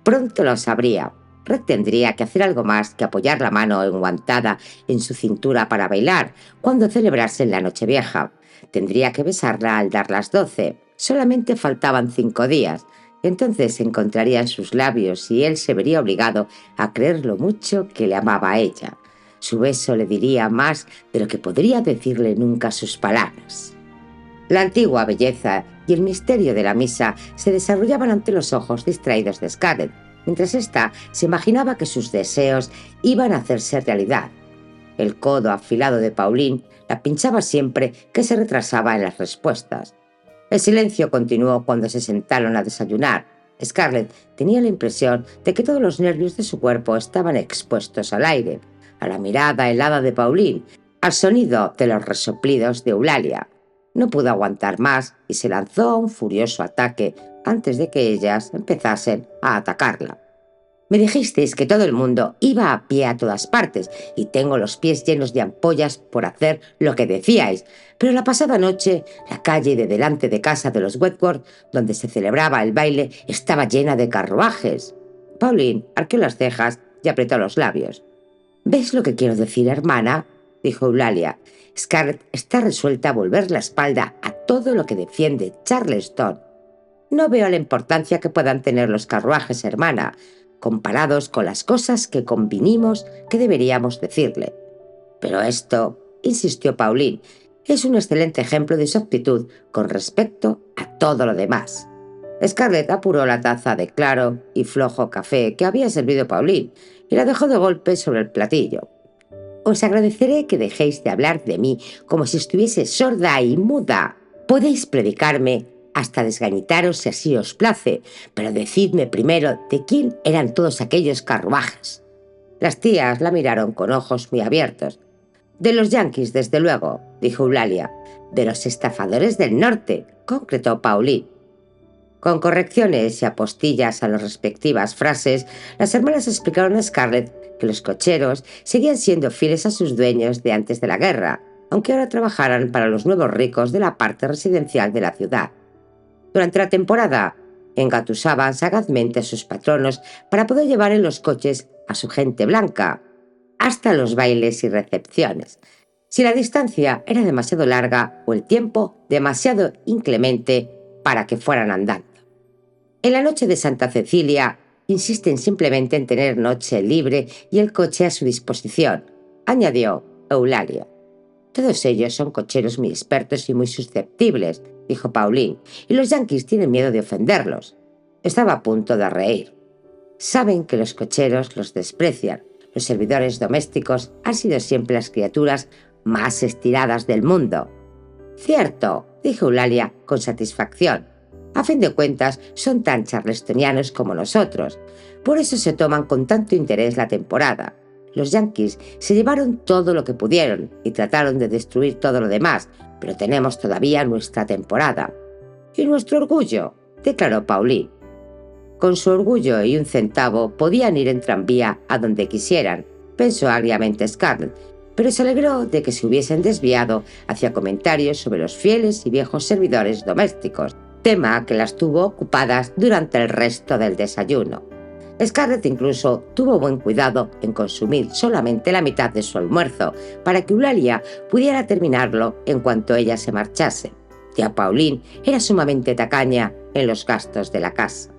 Pronto lo sabría. Red tendría que hacer algo más que apoyar la mano enguantada en su cintura para bailar cuando celebrasen la Nochevieja. Tendría que besarla al dar las 12. Solamente faltaban 5 días. Entonces se encontraría en sus labios y él se vería obligado a creer lo mucho que le amaba a ella. Su beso le diría más de lo que podría decirle nunca sus palabras. La antigua belleza y el misterio de la misa se desarrollaban ante los ojos distraídos de Scarlett, mientras ésta se imaginaba que sus deseos iban a hacerse realidad. El codo afilado de Pauline la pinchaba siempre que se retrasaba en las respuestas. El silencio continuó cuando se sentaron a desayunar. Scarlett tenía la impresión de que todos los nervios de su cuerpo estaban expuestos al aire, a la mirada helada de Pauline, al sonido de los resoplidos de Eulalia. No pudo aguantar más y se lanzó a un furioso ataque antes de que ellas empezasen a atacarla. Me dijisteis que todo el mundo iba a pie a todas partes y tengo los pies llenos de ampollas por hacer lo que decíais, pero la pasada noche la calle de delante de casa de los Wentworth, donde se celebraba el baile, estaba llena de carruajes. Pauline arqueó las cejas y apretó los labios. ¿Ves lo que quiero decir, hermana?, dijo Eulalia. Scarlett está resuelta a volver la espalda a todo lo que defiende Charleston. No veo la importancia que puedan tener los carruajes, hermana, comparados con las cosas que convinimos que deberíamos decirle. Pero esto, insistió Pauline, es un excelente ejemplo de su actitud con respecto a todo lo demás. Scarlett apuró la taza de claro y flojo café que había servido Pauline y la dejó de golpe sobre el platillo. Os agradeceré que dejéis de hablar de mí como si estuviese sorda y muda. Podéis predicarme hasta desgañitaros si así os place, pero decidme primero de quién eran todos aquellos carruajes. Las tías la miraron con ojos muy abiertos. De los yanquis, desde luego, dijo Eulalia. De los estafadores del norte, concretó Pauline. Con correcciones y apostillas a las respectivas frases, las hermanas explicaron a Scarlett que los cocheros seguían siendo fieles a sus dueños de antes de la guerra, aunque ahora trabajaran para los nuevos ricos de la parte residencial de la ciudad. Durante la temporada, engatusaban sagazmente a sus patronos para poder llevar en los coches a su gente blanca, hasta los bailes y recepciones. Si la distancia era demasiado larga o el tiempo demasiado inclemente para que fueran andando. En la noche de Santa Cecilia, insisten simplemente en tener noche libre y el coche a su disposición, añadió Eulalia. Todos ellos son cocheros muy expertos y muy susceptibles, dijo Pauline, y los yanquis tienen miedo de ofenderlos. Estaba a punto de reír. Saben que los cocheros los desprecian. Los servidores domésticos han sido siempre las criaturas más estiradas del mundo. Cierto, dijo Eulalia con satisfacción. A fin de cuentas, son tan charlestonianos como nosotros. Por eso se toman con tanto interés la temporada. Los yanquis se llevaron todo lo que pudieron y trataron de destruir todo lo demás, pero tenemos todavía nuestra temporada. Y nuestro orgullo, declaró Pauline. Con su orgullo y un centavo podían ir en tranvía a donde quisieran, pensó agriamente Scarlett, pero se alegró de que se hubiesen desviado hacia comentarios sobre los fieles y viejos servidores domésticos, tema que las tuvo ocupadas durante el resto del desayuno. Scarlett incluso tuvo buen cuidado en consumir solamente la mitad de su almuerzo para que Eulalia pudiera terminarlo en cuanto ella se marchase. Tía Pauline era sumamente tacaña en los gastos de la casa.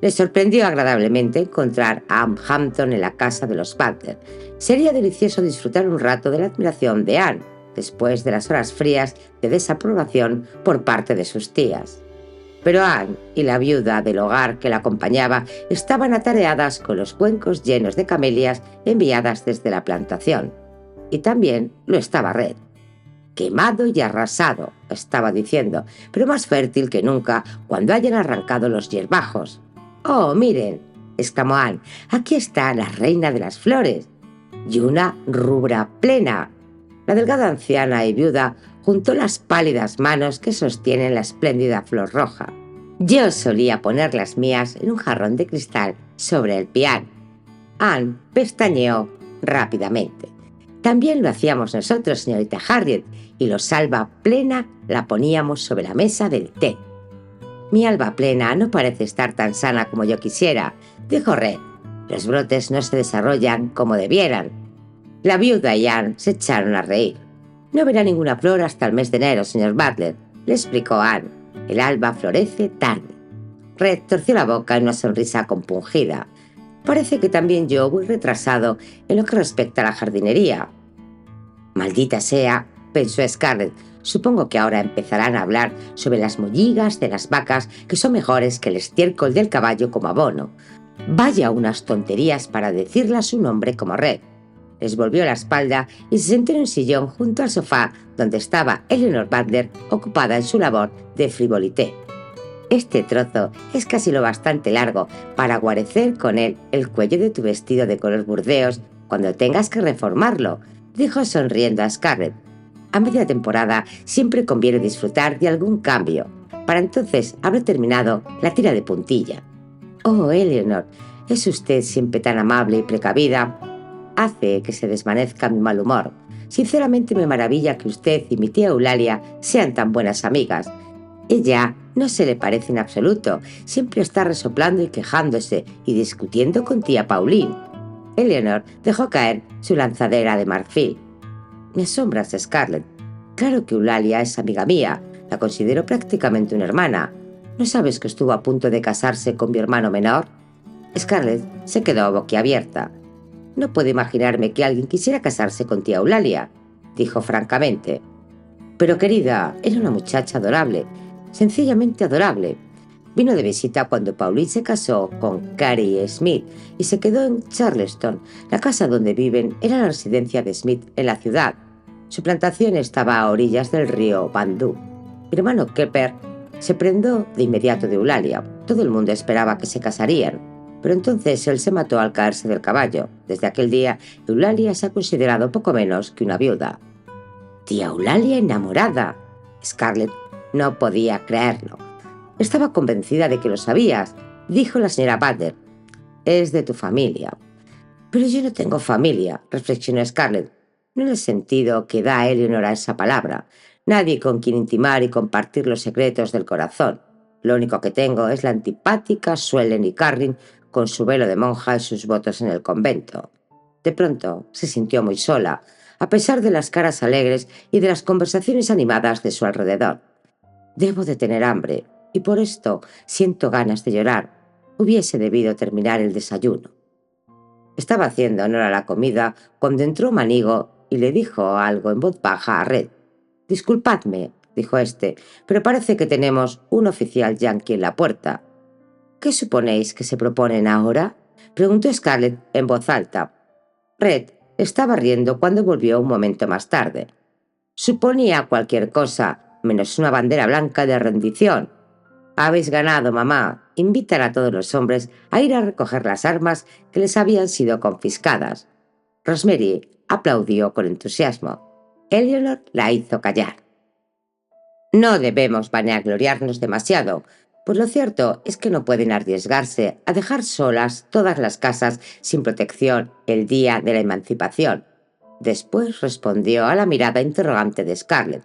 Le sorprendió agradablemente encontrar a Anne Hampton en la casa de los Butler. Sería delicioso disfrutar un rato de la admiración de Anne, después de las horas frías de desaprobación por parte de sus tías. Pero Anne y la viuda del hogar que la acompañaba estaban atareadas con los cuencos llenos de camelias enviadas desde la plantación. Y también lo estaba Red. Quemado y arrasado, estaba diciendo, pero más fértil que nunca cuando hayan arrancado los hierbajos. «Oh, miren», exclamó Anne, «aquí está la reina de las flores». Y una rubra plena. La delgada anciana y viuda juntó las pálidas manos que sostienen la espléndida flor roja. Yo solía poner las mías en un jarrón de cristal sobre el piano. Anne pestañeó rápidamente. También lo hacíamos nosotros, señorita Harriet, y los alba plena la poníamos sobre la mesa del té. Mi alba plena no parece estar tan sana como yo quisiera, dijo Red. Los brotes no se desarrollan como debieran. La viuda y Anne se echaron a reír. No verá ninguna flor hasta el mes de enero, señor Butler, le explicó Anne. El alba florece tarde. Red torció la boca en una sonrisa compungida. Parece que también yo voy retrasado en lo que respecta a la jardinería. Maldita sea, pensó Scarlett. Supongo que ahora empezarán a hablar sobre las molligas de las vacas que son mejores que el estiércol del caballo como abono. Vaya unas tonterías para decirle a su nombre como Red. Les volvió la espalda y se sentó en un sillón junto al sofá donde estaba Eleanor Butler ocupada en su labor de frivolité. Este trozo es casi lo bastante largo para guarecer con él el cuello de tu vestido de color burdeos cuando tengas que reformarlo, dijo sonriendo a Scarlett. A media temporada siempre conviene disfrutar de algún cambio. Para entonces habré terminado la tira de puntilla. Oh, Eleanor, es usted siempre tan amable y precavida. Hace que se desvanezca mi mal humor. Sinceramente me maravilla que usted y mi tía Eulalia sean tan buenas amigas. Ella no se le parece en absoluto, siempre está resoplando y quejándose y discutiendo con tía Pauline. Eleanor dejó caer su lanzadera de marfil. Me asombras, Scarlett. Claro que Eulalia es amiga mía, la considero prácticamente una hermana. ¿No sabes que estuvo a punto de casarse con mi hermano menor? Scarlett se quedó boquiabierta. No puedo imaginarme que alguien quisiera casarse con tía Eulalia, dijo francamente. Pero querida, era una muchacha adorable, sencillamente adorable. Vino de visita cuando Pauline se casó con Carrie Smith y se quedó en Charleston. La casa donde viven era la residencia de Smith en la ciudad. Su plantación estaba a orillas del río Bandú. Mi hermano Kepper se prendó de inmediato de Eulalia. Todo el mundo esperaba que se casarían, pero entonces él se mató al caerse del caballo. Desde aquel día, Eulalia se ha considerado poco menos que una viuda. «Tía Eulalia enamorada». Scarlett no podía creerlo. «Estaba convencida de que lo sabías», dijo la señora Butler. «Es de tu familia». «Pero yo no tengo familia», reflexionó Scarlett. No en el sentido que da Eleanor a esa palabra. Nadie con quien intimar y compartir los secretos del corazón. Lo único que tengo es la antipática Suelen Carrin con su velo de monja y sus votos en el convento. De pronto se sintió muy sola, a pesar de las caras alegres y de las conversaciones animadas de su alrededor. Debo de tener hambre, y por esto siento ganas de llorar. Hubiese debido terminar el desayuno. Estaba haciendo honor a la comida cuando entró Manigo y le dijo algo en voz baja a Red. «Disculpadme», dijo este, «pero parece que tenemos un oficial yanqui en la puerta». «¿Qué suponéis que se proponen ahora?», preguntó Scarlett en voz alta. Red estaba riendo cuando volvió un momento más tarde. «Suponía cualquier cosa, menos una bandera blanca de rendición. Habéis ganado, mamá. Invitan a todos los hombres a ir a recoger las armas que les habían sido confiscadas». Rosemary aplaudió con entusiasmo. Eleanor la hizo callar. «No debemos vanagloriarnos demasiado, pues lo cierto es que no pueden arriesgarse a dejar solas todas las casas sin protección el día de la emancipación». Después respondió a la mirada interrogante de Scarlett.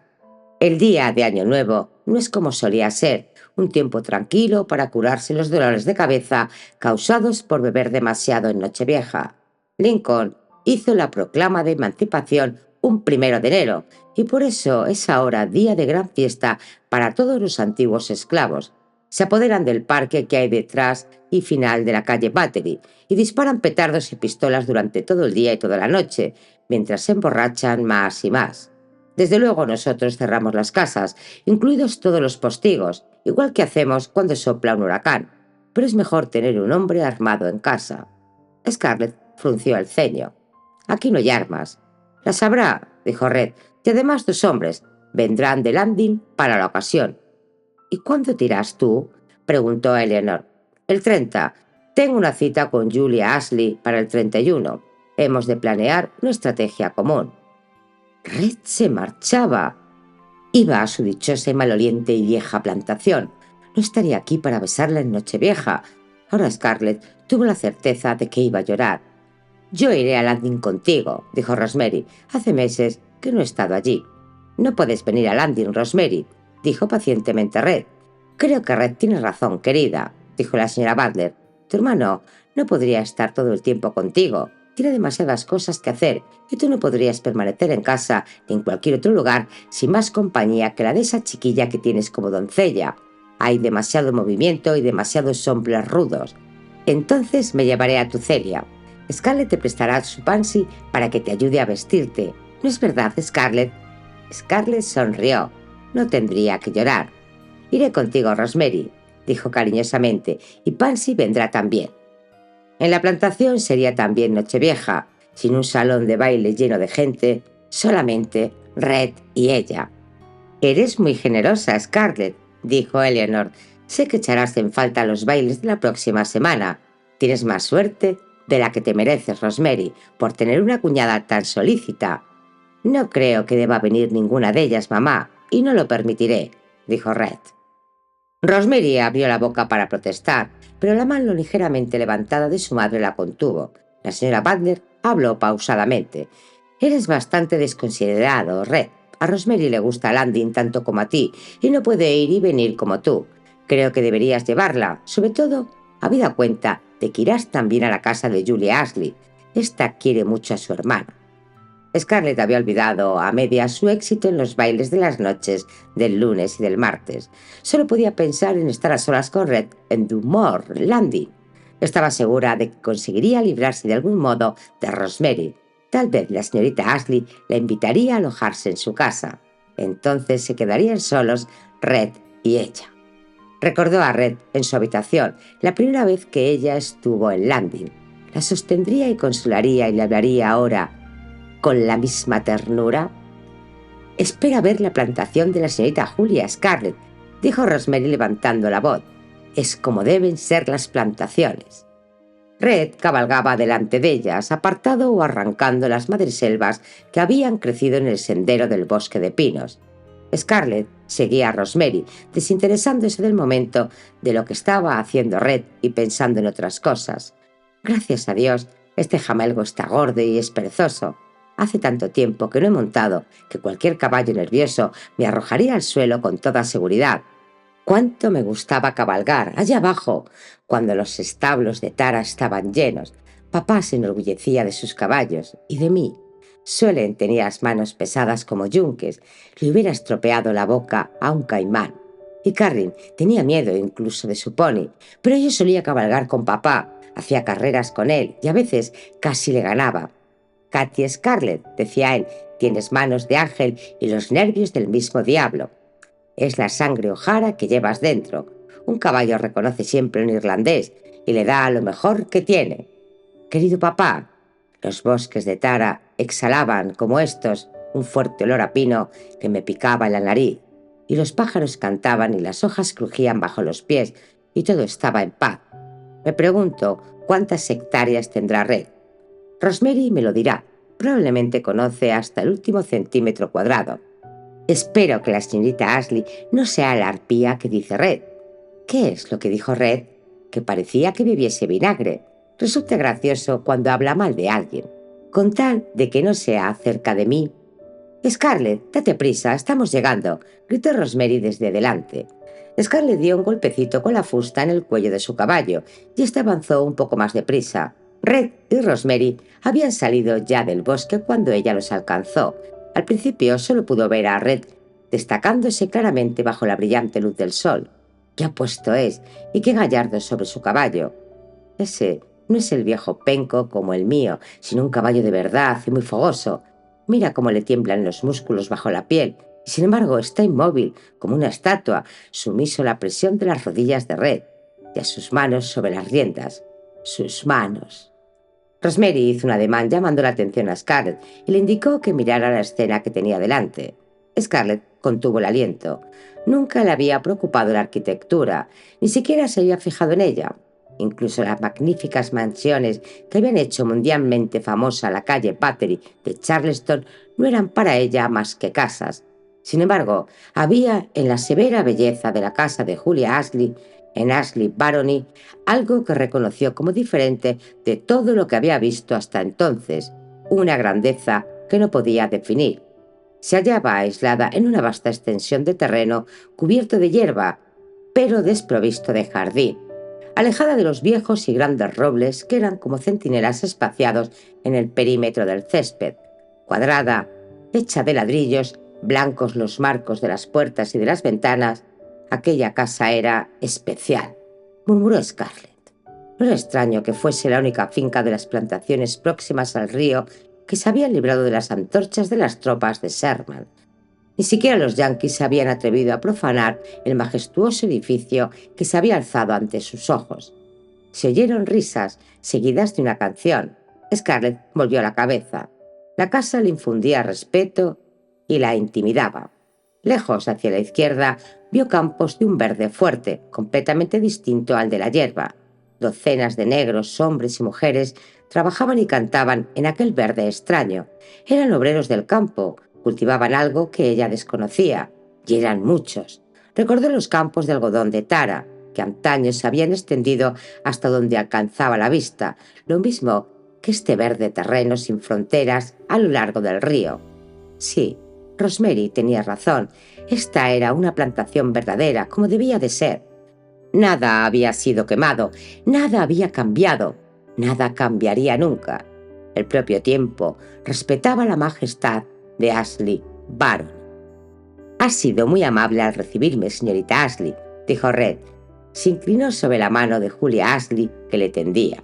«El día de Año Nuevo no es como solía ser, un tiempo tranquilo para curarse los dolores de cabeza causados por beber demasiado en Nochevieja. Lincoln hizo la proclama de emancipación un 1 de enero, y por eso es ahora día de gran fiesta para todos los antiguos esclavos. Se apoderan del parque que hay detrás y final de la calle Battery y disparan petardos y pistolas durante todo el día y toda la noche, mientras se emborrachan más y más. Desde luego nosotros cerramos las casas, incluidos todos los postigos, igual que hacemos cuando sopla un huracán, pero es mejor tener un hombre armado en casa». Scarlett frunció el ceño. «Aquí no hay armas». «Las habrá», dijo Red, «y además 2 hombres. Vendrán de Landing para la ocasión». «¿Y cuándo te irás tú?», preguntó Eleanor. «El 30. Tengo una cita con Julia Ashley para el 31. Hemos de planear una estrategia común». Red se marchaba. Iba a su dichosa y maloliente y vieja plantación. No estaría aquí para besarla en Nochevieja. Ahora Scarlett tuvo la certeza de que iba a llorar. «Yo iré a Landing contigo», dijo Rosemary. «Hace meses que no he estado allí». «No puedes venir a Landing, Rosemary», dijo pacientemente Red. Creo que Red tiene razón, querida, dijo la señora Butler. Tu hermano no podría estar todo el tiempo contigo. Tiene demasiadas cosas que hacer y tú no podrías permanecer en casa ni en cualquier otro lugar sin más compañía que la de esa chiquilla que tienes como doncella. Hay demasiado movimiento y demasiados hombres rudos. Entonces me llevaré a tu Celia. Scarlett te prestará su pansy para que te ayude a vestirte. ¿No es verdad, Scarlett? Scarlett sonrió. No tendría que llorar. Iré contigo, Rosemary, dijo cariñosamente, y Pansy vendrá también. En la plantación sería también Nochevieja, sin un salón de baile lleno de gente, solamente Red y ella. Eres muy generosa, Scarlett, dijo Eleanor. Sé que echarás en falta los bailes de la próxima semana. Tienes más suerte de la que te mereces, Rosemary, por tener una cuñada tan solícita. No creo que deba venir ninguna de ellas, mamá, y no lo permitiré, dijo Red. Rosemary abrió la boca para protestar, pero la mano ligeramente levantada de su madre la contuvo. La señora Butler habló pausadamente. Eres bastante desconsiderado, Red. A Rosemary le gusta Landing tanto como a ti, y no puede ir y venir como tú. Creo que deberías llevarla, sobre todo, habida cuenta de que irás también a la casa de Julia Ashley. Esta quiere mucho a su hermana. Scarlett había olvidado a medias su éxito en los bailes de las noches del lunes y del martes. Solo podía pensar en estar a solas con Red en Dumont Landing. Estaba segura de que conseguiría librarse de algún modo de Rosemary. Tal vez la señorita Ashley la invitaría a alojarse en su casa. Entonces se quedarían solos Red y ella. Recordó a Red en su habitación la primera vez que ella estuvo en Landing. La sostendría y consolaría y le hablaría ahora con la misma ternura. Espera ver la plantación de la señorita Julia, Scarlett, dijo Rosemary levantando la voz. Es como deben ser las plantaciones. Red cabalgaba delante de ellas, apartado o arrancando las madreselvas que habían crecido en el sendero del bosque de pinos. Scarlett seguía a Rosemary, desinteresándose del momento de lo que estaba haciendo Red y pensando en otras cosas. Gracias a Dios, este jamelgo está gordo y es perezoso. Hace tanto tiempo que no he montado que cualquier caballo nervioso me arrojaría al suelo con toda seguridad. Cuánto me gustaba cabalgar allá abajo, cuando los establos de Tara estaban llenos. Papá se enorgullecía de sus caballos y de mí. Suelen tenía las manos pesadas como yunques. Le hubiera estropeado la boca a un caimán. Y Carrin tenía miedo incluso de su pony, pero yo solía cabalgar con papá, hacía carreras con él y a veces casi le ganaba. Katy Scarlett, decía él, tienes manos de ángel y los nervios del mismo diablo. Es la sangre O'Hara que llevas dentro. Un caballo reconoce siempre un irlandés y le da lo mejor que tiene. Querido papá, los bosques de Tara exhalaban, como estos, un fuerte olor a pino que me picaba en la nariz, y los pájaros cantaban y las hojas crujían bajo los pies, y todo estaba en paz. Me pregunto cuántas hectáreas tendrá Red. Rosemary me lo dirá. Probablemente conoce hasta el último centímetro cuadrado. Espero que la señorita Ashley no sea la arpía que dice Red. ¿Qué es lo que dijo Red? Que parecía que bebiese vinagre. Resulta gracioso cuando habla mal de alguien, con tal de que no sea acerca de mí. Scarlett, date prisa, estamos llegando, gritó Rosemary desde delante. Scarlett dio un golpecito con la fusta en el cuello de su caballo y éste avanzó un poco más deprisa. Red y Rosemary habían salido ya del bosque cuando ella los alcanzó. Al principio solo pudo ver a Red destacándose claramente bajo la brillante luz del sol. Qué apuesto es y qué gallardo sobre su caballo. Ese no es el viejo penco como el mío, sino un caballo de verdad y muy fogoso. Mira cómo le tiemblan los músculos bajo la piel, y sin embargo está inmóvil, como una estatua, sumiso a la presión de las rodillas de Red, y a sus manos sobre las riendas. Sus manos. Rosemary hizo un ademán llamando la atención a Scarlett y le indicó que mirara la escena que tenía delante. Scarlett contuvo el aliento. Nunca le había preocupado la arquitectura, ni siquiera se había fijado en ella. Incluso las magníficas mansiones que habían hecho mundialmente famosa la calle Battery de Charleston no eran para ella más que casas. Sin embargo, había en la severa belleza de la casa de Julia Ashley, en Ashley Barony, algo que reconoció como diferente de todo lo que había visto hasta entonces, una grandeza que no podía definir. Se hallaba aislada en una vasta extensión de terreno cubierto de hierba, pero desprovisto de jardín, alejada de los viejos y grandes robles que eran como centinelas espaciados en el perímetro del césped, cuadrada, hecha de ladrillos, blancos los marcos de las puertas y de las ventanas. Aquella casa era especial, murmuró Scarlett. No era extraño que fuese la única finca de las plantaciones próximas al río que se habían librado de las antorchas de las tropas de Sherman. Ni siquiera los yanquis se habían atrevido a profanar el majestuoso edificio que se había alzado ante sus ojos. Se oyeron risas, seguidas de una canción. Scarlett volvió la cabeza. La casa le infundía respeto y la intimidaba. Lejos, hacia la izquierda, vio campos de un verde fuerte, completamente distinto al de la hierba. Docenas de negros, hombres y mujeres, trabajaban y cantaban en aquel verde extraño. Eran obreros del campo, cultivaban algo que ella desconocía, y eran muchos. Recordó los campos de algodón de Tara, que antaño se habían extendido hasta donde alcanzaba la vista, lo mismo que este verde terreno sin fronteras a lo largo del río. Sí, Rosemary tenía razón, esta era una plantación verdadera, como debía de ser. Nada había sido quemado, nada había cambiado, nada cambiaría nunca. El propio tiempo respetaba la majestad de Ashley Baron. «Ha sido muy amable al recibirme, señorita Ashley», dijo Red. Se inclinó sobre la mano de Julia Ashley, que le tendía.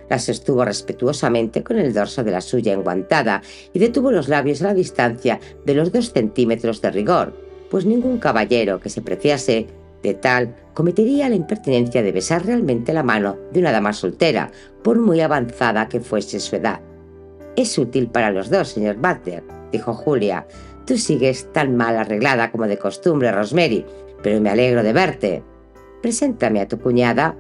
La sostuvo respetuosamente con el dorso de la suya enguantada y detuvo los labios a la distancia de los 2 centímetros de rigor, pues ningún caballero que se preciase de tal cometería la impertinencia de besar realmente la mano de una dama soltera, por muy avanzada que fuese su edad. «Es útil para los dos, señor Butler», dijo Julia. «Tú sigues tan mal arreglada como de costumbre, Rosemary, pero me alegro de verte. Preséntame a tu cuñada».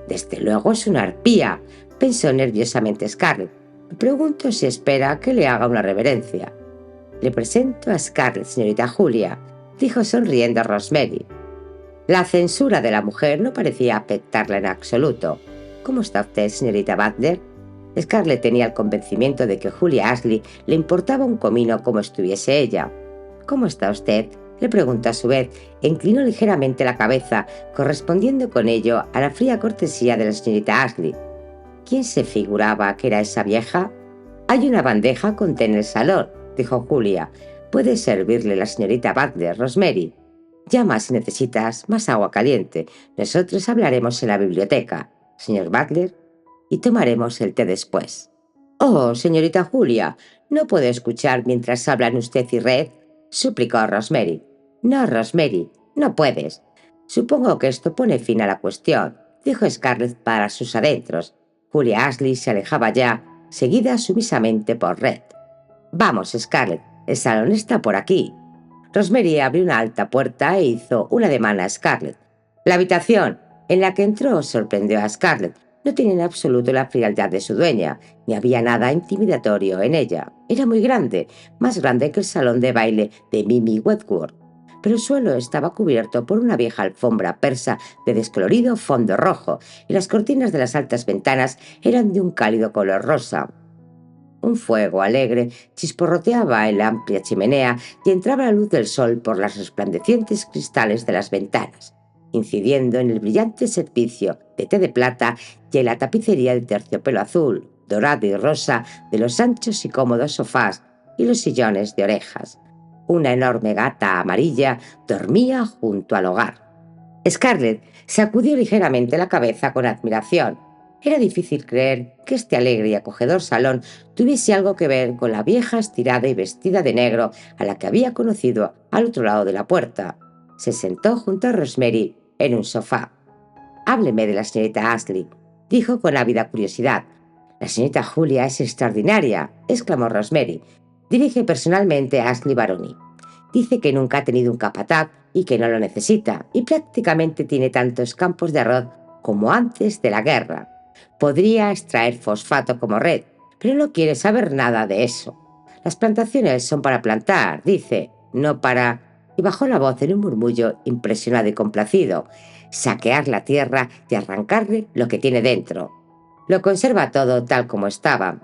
«Desde luego es una arpía», pensó nerviosamente Scarlett. «Me pregunto si espera que le haga una reverencia». «Le presento a Scarlett, señorita Julia», dijo sonriendo Rosemary. La censura de la mujer no parecía afectarla en absoluto. «¿Cómo está usted, señorita Butler?» Scarlett tenía el convencimiento de que Julia Ashley le importaba un comino como estuviese ella. «¿Cómo está usted?», le preguntó a su vez, e inclinó ligeramente la cabeza, correspondiendo con ello a la fría cortesía de la señorita Ashley. ¿Quién se figuraba que era esa vieja? «Hay una bandeja con té en el salón», dijo Julia. «Puede servirle la señorita Butler, Rosemary. Llama si necesitas más agua caliente. Nosotros hablaremos en la biblioteca, señor Butler, y tomaremos el té después». «Oh, señorita Julia, no puedo escuchar mientras hablan usted y Red», suplicó Rosemary. «No, Rosemary, no puedes. Supongo que esto pone fin a la cuestión», dijo Scarlett para sus adentros. Julia Ashley se alejaba ya, seguida sumisamente por Red. «Vamos, Scarlett, el salón está por aquí». Rosemary abrió una alta puerta e hizo un ademán a Scarlett. La habitación en la que entró sorprendió a Scarlett. No tenía en absoluto la frialdad de su dueña, ni había nada intimidatorio en ella. Era muy grande, más grande que el salón de baile de Mimi Wentworth, pero el suelo estaba cubierto por una vieja alfombra persa de descolorido fondo rojo, y las cortinas de las altas ventanas eran de un cálido color rosa. Un fuego alegre chisporroteaba en la amplia chimenea y entraba la luz del sol por los resplandecientes cristales de las ventanas, incidiendo en el brillante servicio de té de plata y en la tapicería de terciopelo azul, dorado y rosa de los anchos y cómodos sofás y los sillones de orejas. Una enorme gata amarilla dormía junto al hogar. Scarlett sacudió ligeramente la cabeza con admiración. Era difícil creer que este alegre y acogedor salón tuviese algo que ver con la vieja estirada y vestida de negro a la que había conocido al otro lado de la puerta. Se sentó junto a Rosemary en un sofá. «Hábleme de la señorita Ashley», dijo con ávida curiosidad. «La señorita Julia es extraordinaria», exclamó Rosemary. «Dirige personalmente a Ashley Barony. Dice que nunca ha tenido un capataz y que no lo necesita, y prácticamente tiene tantos campos de arroz como antes de la guerra. Podría extraer fosfato como Red, pero no quiere saber nada de eso. Las plantaciones son para plantar, dice, no para...» Y bajó la voz en un murmullo impresionado y complacido. «Saquear la tierra y arrancarle lo que tiene dentro. Lo conserva todo tal como estaba.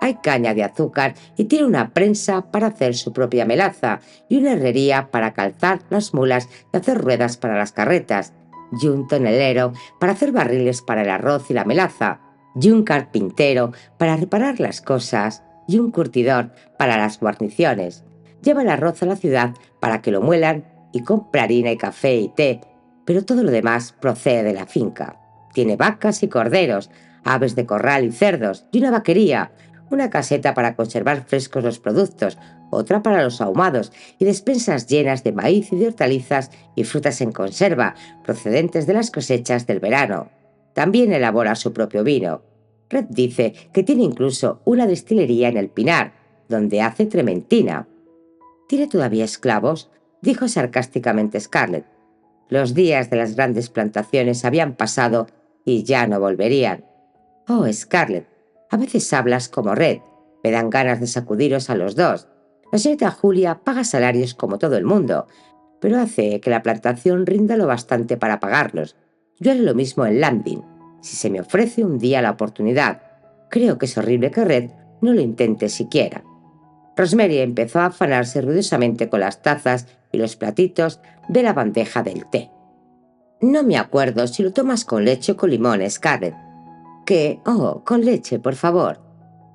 Hay caña de azúcar y tiene una prensa para hacer su propia melaza y una herrería para calzar las mulas y hacer ruedas para las carretas. y un tonelero para hacer barriles para el arroz y la melaza, y un carpintero para reparar las cosas, y un curtidor para las guarniciones. Lleva el arroz a la ciudad para que lo muelan y compra harina y café y té, pero todo lo demás procede de la finca. Tiene vacas y corderos, aves de corral y cerdos, y una vaquería, una caseta para conservar frescos los productos, otra para los ahumados, y despensas llenas de maíz y de hortalizas y frutas en conserva, procedentes de las cosechas del verano. También elabora su propio vino. Red dice que tiene incluso una destilería en el Pinar, donde hace trementina. ¿Tiene todavía esclavos?, dijo sarcásticamente Scarlett. Los días de las grandes plantaciones habían pasado y ya no volverían. Oh, Scarlett, a veces hablas como Red. Me dan ganas de sacudiros a los dos. La señorita Julia paga salarios como todo el mundo, pero hace que la plantación rinda lo bastante para pagarlos. Yo haré lo mismo en Landing, si se me ofrece un día la oportunidad. Creo que es horrible que Red no lo intente siquiera. Rosemary empezó a afanarse ruidosamente con las tazas y los platitos de la bandeja del té. No me acuerdo si lo tomas con leche o con limón, Scarlett. Con leche, por favor.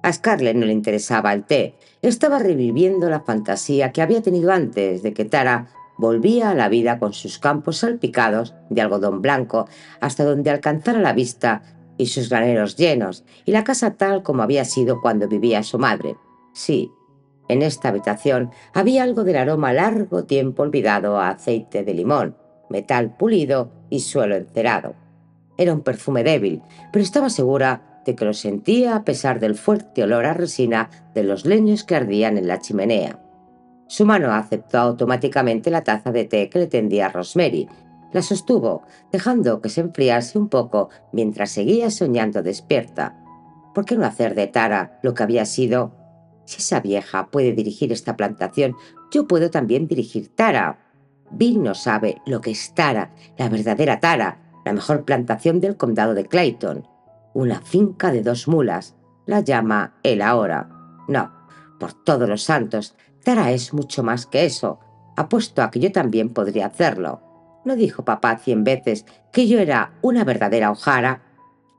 A Scarlett no le interesaba el té. Estaba reviviendo la fantasía que había tenido antes de que Tara volvía a la vida con sus campos salpicados de algodón blanco hasta donde alcanzara la vista y sus graneros llenos, y la casa tal como había sido cuando vivía su madre. Sí, en esta habitación había algo del aroma largo tiempo olvidado a aceite de limón, metal pulido y suelo encerado. Era un perfume débil, pero estaba segura de que lo sentía a pesar del fuerte olor a resina de los leños que ardían en la chimenea. Su mano aceptó automáticamente la taza de té que le tendía Rosemary. La sostuvo, dejando que se enfriase un poco mientras seguía soñando despierta. ¿Por qué no hacer de Tara lo que había sido? Si esa vieja puede dirigir esta plantación, yo puedo también dirigir Tara. Bill no sabe lo que es Tara, la verdadera Tara, la mejor plantación del condado de Clayton. Una finca de 2 mulas. La llama él ahora. No, por todos los santos, Tara es mucho más que eso. Apuesto a que yo también podría hacerlo. ¿No dijo papá 100 veces que yo era una verdadera O'Hara?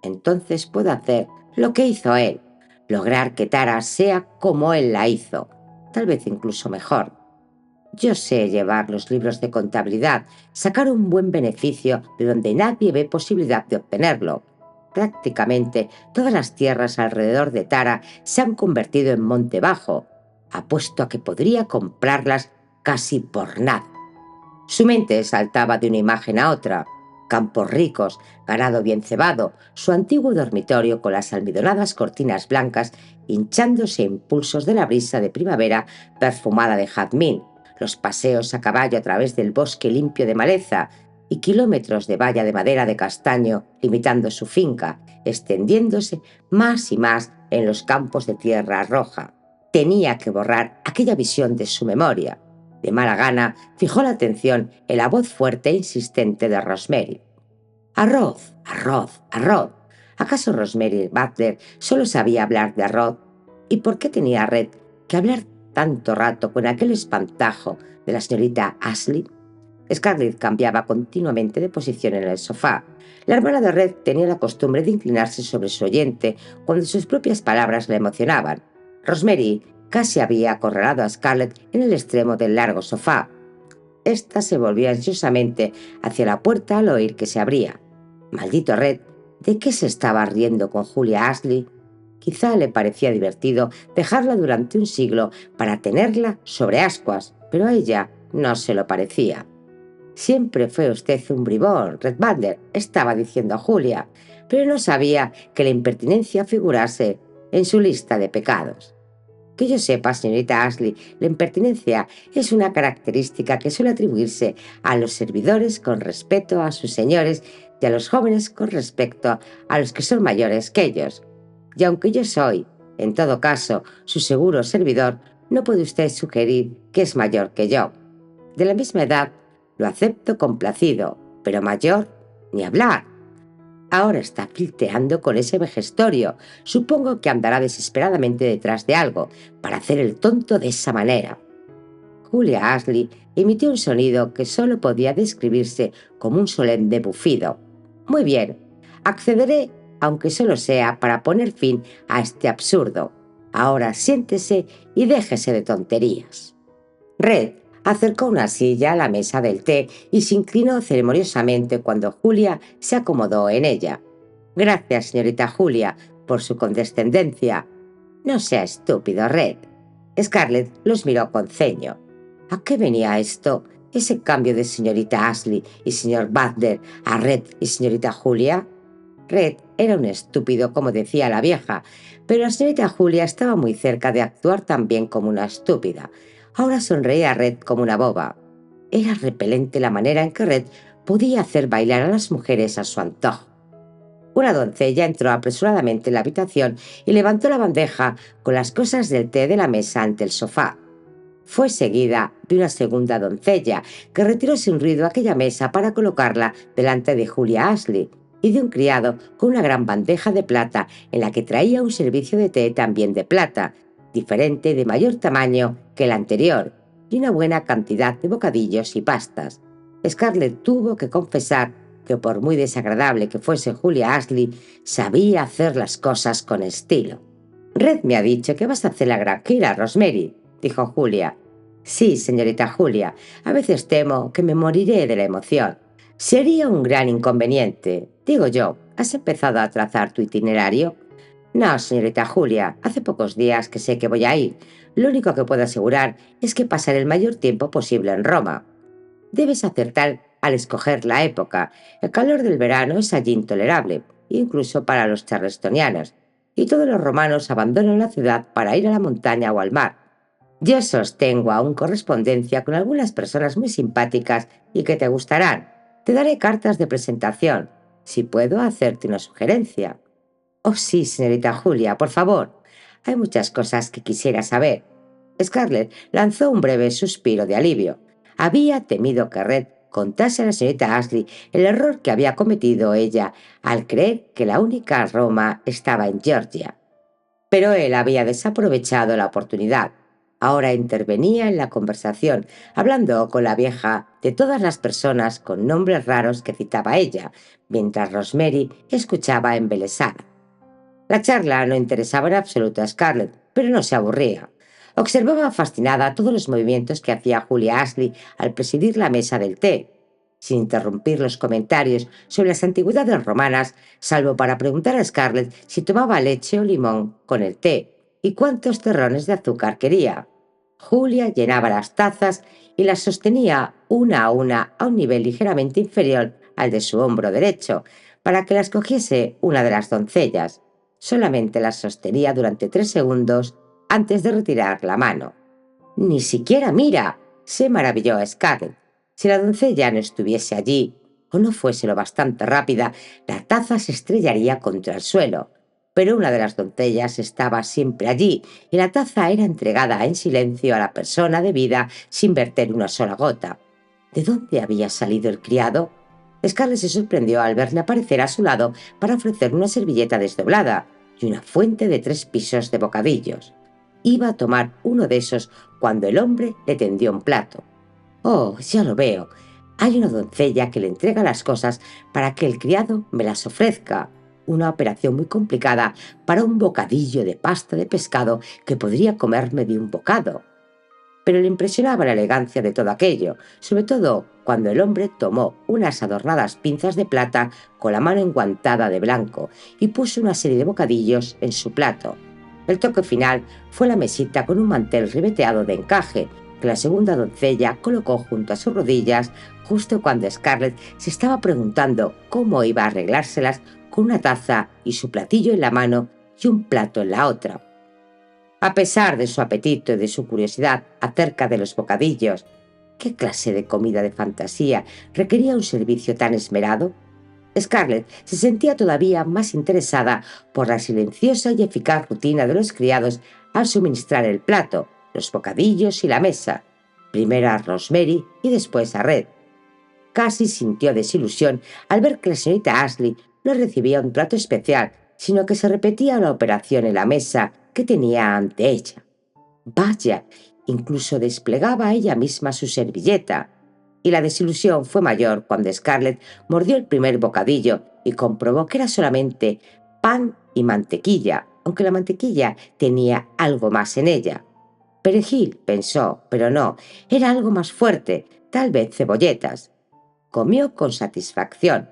Entonces puedo hacer lo que hizo él, lograr que Tara sea como él la hizo, tal vez incluso mejor. Yo sé llevar los libros de contabilidad, sacar un buen beneficio de donde nadie ve posibilidad de obtenerlo. Prácticamente todas las tierras alrededor de Tara se han convertido en monte bajo. Apuesto a que podría comprarlas casi por nada. Su mente saltaba de una imagen a otra. Campos ricos, ganado bien cebado, su antiguo dormitorio con las almidonadas cortinas blancas hinchándose a impulsos de la brisa de primavera perfumada de jazmín, los paseos a caballo a través del bosque limpio de maleza y kilómetros de valla de madera de castaño limitando su finca, extendiéndose más y más en los campos de tierra roja. Tenía que borrar aquella visión de su memoria. De mala gana, fijó la atención en la voz fuerte e insistente de Rosemary. Arroz, arroz, arroz. ¿Acaso Rosemary Butler solo sabía hablar de arroz? ¿Y por qué tenía Red que hablar tanto rato con aquel espantajo de la señorita Ashley? Scarlett cambiaba continuamente de posición en el sofá. La hermana de Red tenía la costumbre de inclinarse sobre su oyente cuando sus propias palabras la emocionaban. Rosemary casi había acorralado a Scarlett en el extremo del largo sofá. Esta se volvió ansiosamente hacia la puerta al oír que se abría. Maldito Red, ¿de qué se estaba riendo con Julia Ashley? Quizá le parecía divertido dejarla durante un siglo para tenerla sobre ascuas, pero a ella no se lo parecía. Siempre fue usted un bribón, Red Butler, estaba diciendo a Julia, pero no sabía que la impertinencia figurase en su lista de pecados. Que yo sepa, señorita Ashley, la impertinencia es una característica que suele atribuirse a los servidores con respecto a sus señores y a los jóvenes con respecto a los que son mayores que ellos. Y aunque yo soy, en todo caso, su seguro servidor, no puede usted sugerir que es mayor que yo. De la misma edad, lo acepto complacido, pero mayor, ni hablar. Ahora está flirteando con ese vejestorio. Supongo que andará desesperadamente detrás de algo para hacer el tonto de esa manera. Julia Ashley emitió un sonido que solo podía describirse como un solemne bufido. «Muy bien, accederé, aunque solo sea para poner fin a este absurdo. Ahora siéntese y déjese de tonterías». Red acercó una silla a la mesa del té y se inclinó ceremoniosamente cuando Julia se acomodó en ella. «Gracias, señorita Julia, por su condescendencia». «No sea estúpido, Red». Scarlett los miró con ceño. ¿A qué venía esto? ¿Ese cambio de señorita Ashley y señor Butler a Red y señorita Julia? Red era un estúpido, como decía la vieja, pero la señorita Julia estaba muy cerca de actuar también como una estúpida. Ahora sonreía a Red como una boba. Era repelente la manera en que Red podía hacer bailar a las mujeres a su antojo. Una doncella entró apresuradamente en la habitación y levantó la bandeja con las cosas del té de la mesa ante el sofá. Fue seguida de una segunda doncella, que retiró sin ruido aquella mesa para colocarla delante de Julia Ashley, y de un criado con una gran bandeja de plata en la que traía un servicio de té también de plata, diferente y de mayor tamaño que el anterior, y una buena cantidad de bocadillos y pastas. Scarlett tuvo que confesar que, por muy desagradable que fuese Julia Ashley, sabía hacer las cosas con estilo. «Red me ha dicho que vas a hacer la granjera, Rosemary», dijo Julia. «Sí, señorita Julia, a veces temo que me moriré de la emoción. Sería un gran inconveniente. Digo yo, ¿has empezado a trazar tu itinerario?» «No, señorita Julia, hace pocos días que sé que voy a ir. Lo único que puedo asegurar es que pasaré el mayor tiempo posible en Roma». «Debes acertar al escoger la época. El calor del verano es allí intolerable, incluso para los charlestonianos, y todos los romanos abandonan la ciudad para ir a la montaña o al mar. Yo sostengo aún correspondencia con algunas personas muy simpáticas y que te gustarán. Te daré cartas de presentación, si puedo hacerte una sugerencia». «Oh, sí, señorita Julia, por favor. Hay muchas cosas que quisiera saber». Scarlett lanzó un breve suspiro de alivio. Había temido que Red contase a la señorita Ashley el error que había cometido ella al creer que la única Roma estaba en Georgia. Pero él había desaprovechado la oportunidad. Ahora intervenía en la conversación, hablando con la vieja de todas las personas con nombres raros que citaba ella, mientras Rosemary escuchaba embelesada. La charla no interesaba en absoluto a Scarlett, pero no se aburría. Observaba fascinada todos los movimientos que hacía Julia Ashley al presidir la mesa del té, sin interrumpir los comentarios sobre las antigüedades romanas, salvo para preguntar a Scarlett si tomaba leche o limón con el té y cuántos terrones de azúcar quería. Julia llenaba las tazas y las sostenía una a un nivel ligeramente inferior al de su hombro derecho, para que las cogiese una de las doncellas. Solamente las sostenía durante 3 segundos antes de retirar la mano. «Ni siquiera mira», se maravilló Scarlett. Si la doncella no estuviese allí, o no fuese lo bastante rápida, la taza se estrellaría contra el suelo. Pero una de las doncellas estaba siempre allí, y la taza era entregada en silencio a la persona debida sin verter una sola gota. ¿De dónde había salido el criado? Scarlett se sorprendió al verle aparecer a su lado para ofrecerle una servilleta desdoblada y una fuente de 3 pisos de bocadillos. Iba a tomar uno de esos cuando el hombre le tendió un plato. «Oh, ya lo veo. Hay una doncella que le entrega las cosas para que el criado me las ofrezca. Una operación muy complicada para un bocadillo de pasta de pescado que podría comerme de un bocado». Pero le impresionaba la elegancia de todo aquello, sobre todo cuando el hombre tomó unas adornadas pinzas de plata con la mano enguantada de blanco y puso una serie de bocadillos en su plato. El toque final fue la mesita con un mantel ribeteado de encaje, que la segunda doncella colocó junto a sus rodillas justo cuando Scarlett se estaba preguntando cómo iba a arreglárselas con una taza y su platillo en la mano y un plato en la otra. A pesar de su apetito y de su curiosidad acerca de los bocadillos, ¿qué clase de comida de fantasía requería un servicio tan esmerado? Scarlett se sentía todavía más interesada por la silenciosa y eficaz rutina de los criados al suministrar el plato, los bocadillos y la mesa, primero a Rosemary y después a Red. Casi sintió desilusión al ver que la señorita Ashley no recibía un trato especial, sino que se repetía la operación en la mesa que tenía ante ella. Vaya, incluso desplegaba ella misma su servilleta, y la desilusión fue mayor cuando Scarlett mordió el primer bocadillo y comprobó que era solamente pan y mantequilla, aunque la mantequilla tenía algo más en ella. Perejil, pensó, pero no, era algo más fuerte, tal vez cebolletas. Comió con satisfacción.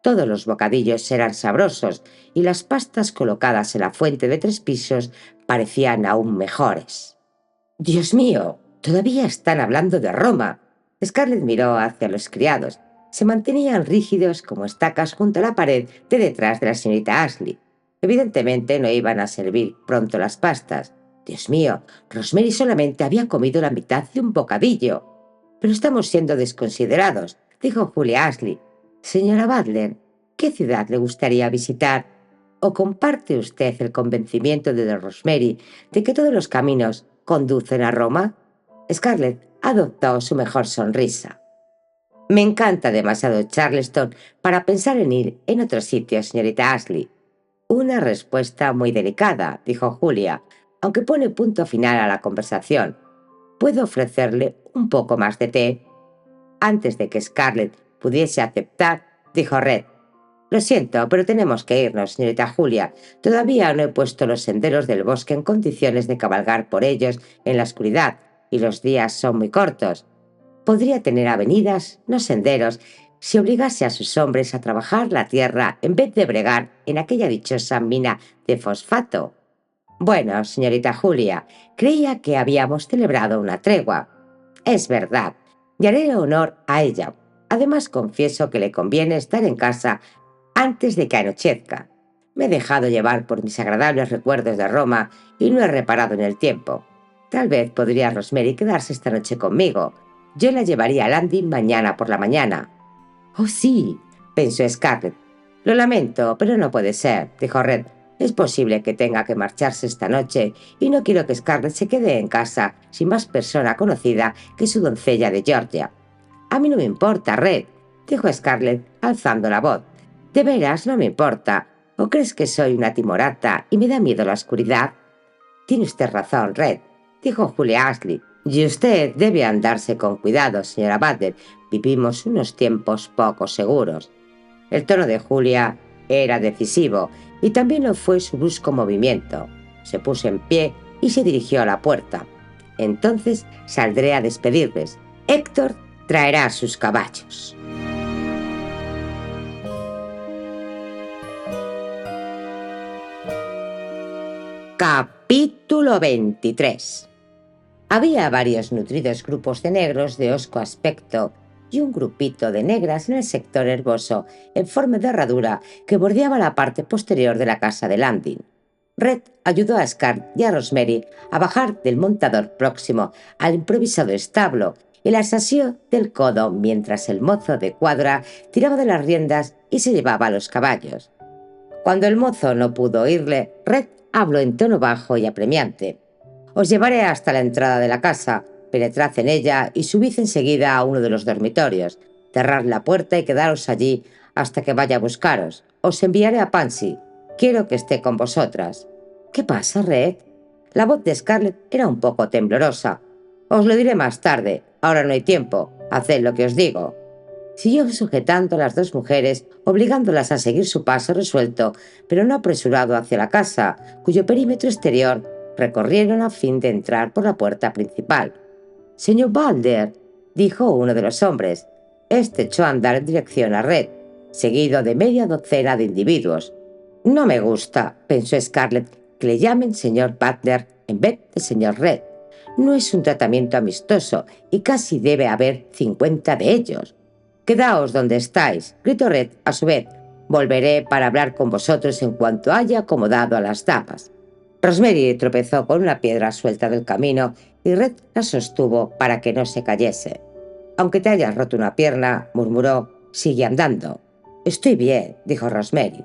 Todos los bocadillos eran sabrosos y las pastas colocadas en la fuente de 3 pisos parecían aún mejores. «Dios mío, todavía están hablando de Roma». Scarlett miró hacia los criados. Se mantenían rígidos como estacas junto a la pared de detrás de la señorita Ashley. Evidentemente no iban a servir pronto las pastas. Dios mío, Rosemary solamente había comido la mitad de un bocadillo. «Pero estamos siendo desconsiderados», dijo Julia Ashley. «Señora Butler, ¿qué ciudad le gustaría visitar? ¿O comparte usted el convencimiento de Rosemary de que todos los caminos conducen a Roma?» Scarlett adoptó su mejor sonrisa. «Me encanta demasiado Charleston para pensar en ir en otro sitio, señorita Ashley». «Una respuesta muy delicada», dijo Julia, aunque pone punto final a la conversación. «¿Puedo ofrecerle un poco más de té?» Antes de que Scarlett pudiese aceptar, dijo Red: «Lo siento, pero tenemos que irnos, señorita Julia. Todavía no he puesto los senderos del bosque en condiciones de cabalgar por ellos en la oscuridad, y los días son muy cortos. Podría tener avenidas, no senderos, si obligase a sus hombres a trabajar la tierra en vez de bregar en aquella dichosa mina de fosfato». «Bueno, señorita Julia, creía que habíamos celebrado una tregua». «Es verdad, y haré honor a ella. Además, confieso que le conviene estar en casa antes de que anochezca. Me he dejado llevar por mis agradables recuerdos de Roma y no he reparado en el tiempo. Tal vez podría Rosemary quedarse esta noche conmigo. Yo la llevaría a Landing mañana por la mañana». «Oh, sí», pensó Scarlett. «Lo lamento, pero no puede ser», dijo Red. «Es posible que tenga que marcharse esta noche y no quiero que Scarlett se quede en casa sin más persona conocida que su doncella de Georgia». «A mí no me importa, Red», dijo Scarlett alzando la voz. «De veras no me importa. ¿O crees que soy una timorata y me da miedo la oscuridad?» «Tiene usted razón, Red», dijo Julia Ashley. «Y usted debe andarse con cuidado, señora Butler. Vivimos unos tiempos poco seguros». El tono de Julia era decisivo, y también lo fue su brusco movimiento. Se puso en pie y se dirigió a la puerta. «Entonces saldré a despedirles. Héctor traerá sus caballos». Capítulo 23. Había varios nutridos grupos de negros de hosco aspecto y un grupito de negras en el sector herboso en forma de herradura que bordeaba la parte posterior de la casa de Landing. Red ayudó a Scar y a Rosemary a bajar del montador próximo al improvisado establo y las asió del codo mientras el mozo de cuadra tiraba de las riendas y se llevaba a los caballos. Cuando el mozo no pudo oírle, Red habló en tono bajo y apremiante: «Os llevaré hasta la entrada de la casa. Penetrad en ella y subid enseguida a uno de los dormitorios. Cerrad la puerta y quedaros allí hasta que vaya a buscaros. Os enviaré a Pansy. Quiero que esté con vosotras». «¿Qué pasa, Red?» La voz de Scarlett era un poco temblorosa. «Os lo diré más tarde. Ahora no hay tiempo. Haced lo que os digo». Siguió sujetando a las dos mujeres, obligándolas a seguir su paso resuelto, pero no apresurado hacia la casa, cuyo perímetro exterior recorrieron a fin de entrar por la puerta principal. «Señor Balder», dijo uno de los hombres. Este echó a andar en dirección a Red, seguido de media docena de individuos. «No me gusta», pensó Scarlett, «que le llamen señor Butler en vez de señor Red. No es un tratamiento amistoso y casi debe haber 50 de ellos». «Quedaos donde estáis», gritó Red a su vez. «Volveré para hablar con vosotros en cuanto haya acomodado a las damas». Rosemary tropezó con una piedra suelta del camino y Red la sostuvo para que no se cayese. «Aunque te hayas roto una pierna», murmuró, «sigue andando». «Estoy bien», dijo Rosemary.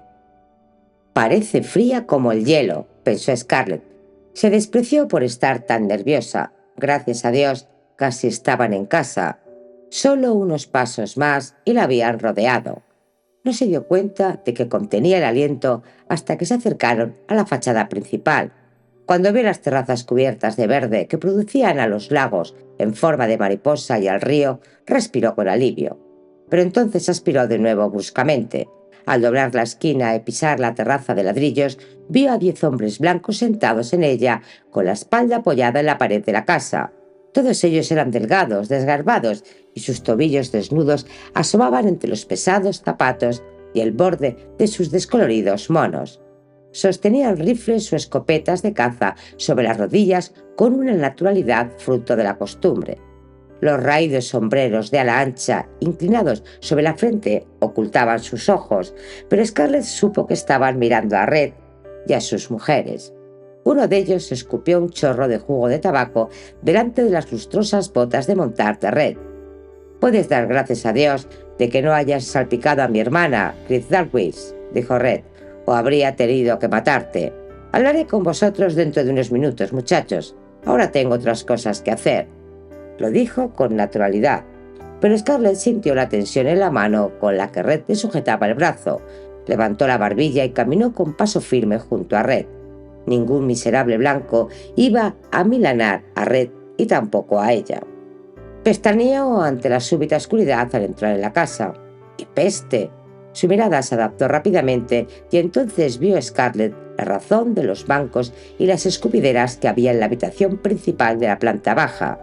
«Parece fría como el hielo», pensó Scarlett. Se despreció por estar tan nerviosa. Gracias a Dios, casi estaban en casa. Solo unos pasos más y la habían rodeado. No se dio cuenta de que contenía el aliento hasta que se acercaron a la fachada principal. Cuando vio las terrazas cubiertas de verde que producían a los lagos en forma de mariposa y al río, respiró con alivio. Pero entonces aspiró de nuevo bruscamente. Al doblar la esquina y pisar la terraza de ladrillos, vio a 10 hombres blancos sentados en ella, con la espalda apoyada en la pared de la casa. Todos ellos eran delgados, desgarbados, y sus tobillos desnudos asomaban entre los pesados zapatos y el borde de sus descoloridos monos. Sostenían rifles o escopetas de caza sobre las rodillas con una naturalidad fruto de la costumbre. Los raídos sombreros de ala ancha, inclinados sobre la frente, ocultaban sus ojos, pero Scarlett supo que estaban mirando a Red y a sus mujeres. Uno de ellos escupió un chorro de jugo de tabaco delante de las lustrosas botas de montar de Red. «Puedes dar gracias a Dios de que no hayas salpicado a mi hermana, Chris Darwis», dijo Red, «o habría tenido que matarte. Hablaré con vosotros dentro de unos minutos, muchachos. Ahora tengo otras cosas que hacer». Lo dijo con naturalidad, pero Scarlett sintió la tensión en la mano con la que Red le sujetaba el brazo. Levantó la barbilla y caminó con paso firme junto a Red. Ningún miserable blanco iba a milanar a Red y tampoco a ella. Pestañeó ante la súbita oscuridad al entrar en la casa. ¡Qué peste! Su mirada se adaptó rápidamente y entonces vio Scarlett la razón de los bancos y las escupideras que había en la habitación principal de la planta baja.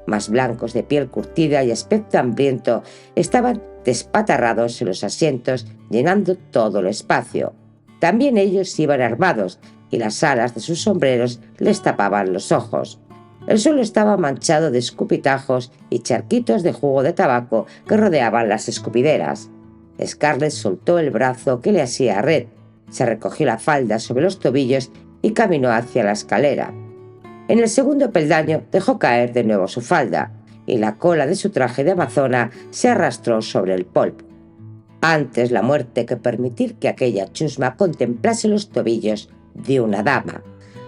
Más blancos de piel curtida y aspecto hambriento estaban despatarrados en los asientos, llenando todo el espacio. También ellos iban armados y las alas de sus sombreros les tapaban los ojos. El suelo estaba manchado de escupitajos y charquitos de jugo de tabaco que rodeaban las escupideras. Scarlett soltó el brazo que le asía a Red, se recogió la falda sobre los tobillos y caminó hacia la escalera. En el segundo peldaño dejó caer de nuevo su falda y la cola de su traje de amazona se arrastró sobre el polvo. Antes la muerte que permitir que aquella chusma contemplase los tobillos de una dama.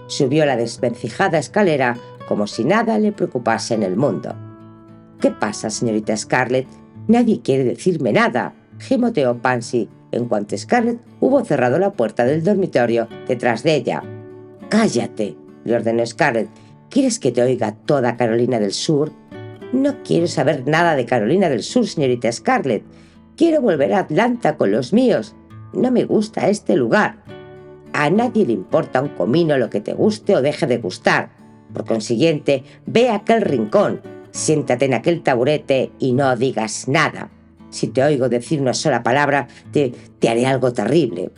Subió la desvencijada escalera como si nada le preocupase en el mundo. «¿Qué pasa, señorita Scarlett? Nadie quiere decirme nada», gimoteó Pansy en cuanto Scarlett hubo cerrado la puerta del dormitorio detrás de ella. «Cállate», le ordenó Scarlett. «¿Quieres que te oiga toda Carolina del Sur?» «No quiero saber nada de Carolina del Sur, señorita Scarlett. Quiero volver a Atlanta con los míos. No me gusta este lugar. A nadie le importa un comino lo que te guste o deje de gustar. Por consiguiente, ve a aquel rincón, siéntate en aquel taburete y no digas nada. Si te oigo decir una sola palabra, te haré algo terrible».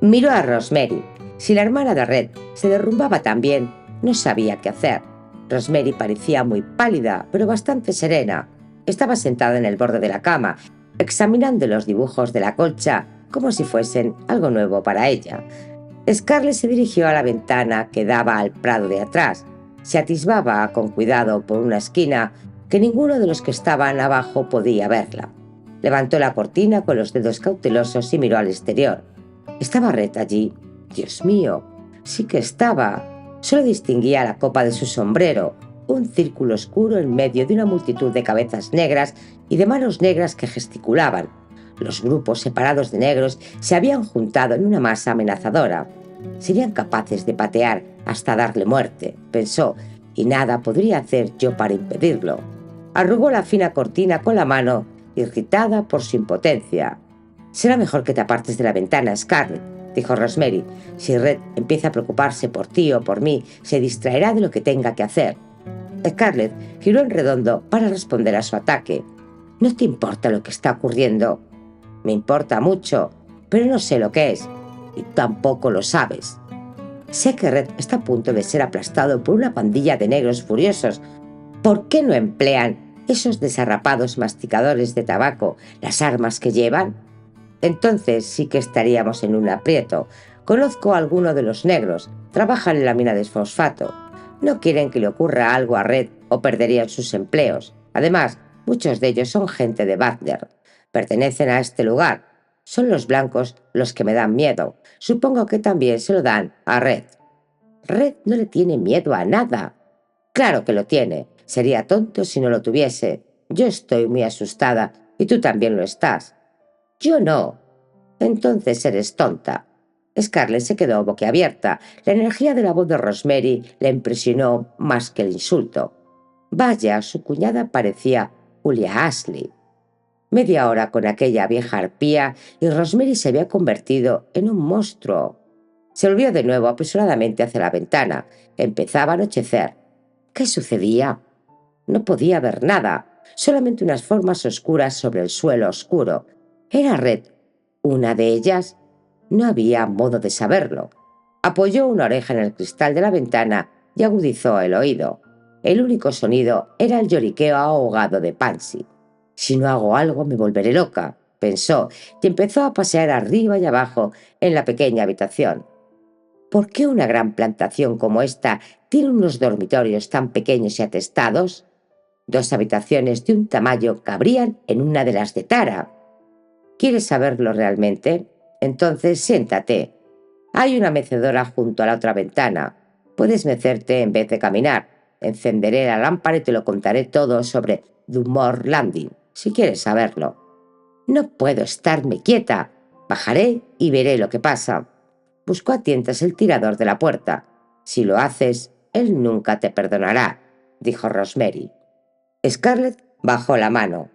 Miró a Rosemary. Si la hermana de Red se derrumbaba también, no sabía qué hacer. Rosemary parecía muy pálida, pero bastante serena. Estaba sentada en el borde de la cama, examinando los dibujos de la colcha como si fuesen algo nuevo para ella. Scarlett se dirigió a la ventana que daba al prado de atrás. Se atisbaba con cuidado por una esquina que ninguno de los que estaban abajo podía verla. Levantó la cortina con los dedos cautelosos y miró al exterior. ¿Estaba Red allí? Dios mío, sí que estaba. Solo distinguía la copa de su sombrero, un círculo oscuro en medio de una multitud de cabezas negras y de manos negras que gesticulaban. Los grupos separados de negros se habían juntado en una masa amenazadora. Serían capaces de patear hasta darle muerte, pensó, y nada podría hacer yo para impedirlo. Arrugó la fina cortina con la mano, irritada por su impotencia. «Será mejor que te apartes de la ventana, Scarlett», dijo Rosemary. «Si Red empieza a preocuparse por ti o por mí, se distraerá de lo que tenga que hacer». Scarlett giró en redondo para responder a su ataque. «¿No te importa lo que está ocurriendo?» «Me importa mucho, pero no sé lo que es, y tampoco lo sabes. Sé que Red está a punto de ser aplastado por una pandilla de negros furiosos. ¿Por qué no emplean esos desarrapados masticadores de tabaco las armas que llevan? Entonces sí que estaríamos en un aprieto. Conozco a alguno de los negros, trabajan en la mina de fosfato. No quieren que le ocurra algo a Red o perderían sus empleos. Además, muchos de ellos son gente de Butler. Pertenecen a este lugar. Son los blancos los que me dan miedo. Supongo que también se lo dan a Red». «Red no le tiene miedo a nada». «Claro que lo tiene. Sería tonto si no lo tuviese. Yo estoy muy asustada y tú también lo estás». «Yo no». «Entonces eres tonta». Scarlett se quedó boquiabierta. La energía de la voz de Rosemary la impresionó más que el insulto. Vaya, su cuñada parecía Julia Ashley. Media hora con aquella vieja arpía y Rosemary se había convertido en un monstruo. Se volvió de nuevo apresuradamente hacia la ventana. Empezaba a anochecer. ¿Qué sucedía? No podía ver nada, solamente unas formas oscuras sobre el suelo oscuro. ¿Era Red una de ellas? No había modo de saberlo. Apoyó una oreja en el cristal de la ventana y agudizó el oído. El único sonido era el lloriqueo ahogado de Pansy. Si no hago algo me volveré loca, pensó, y empezó a pasear arriba y abajo en la pequeña habitación. ¿Por qué una gran plantación como esta tiene unos dormitorios tan pequeños y atestados? 2 habitaciones de un tamaño cabrían en una de las de Tara. ¿Quieres saberlo realmente? Entonces siéntate. Hay una mecedora junto a la otra ventana. Puedes mecerte en vez de caminar. Encenderé la lámpara y te lo contaré todo sobre Dunmore Landing, si quieres saberlo. No puedo estarme quieta. Bajaré y veré lo que pasa. Buscó a tientas el tirador de la puerta. Si lo haces, él nunca te perdonará, dijo Rosemary. Scarlett bajó la mano.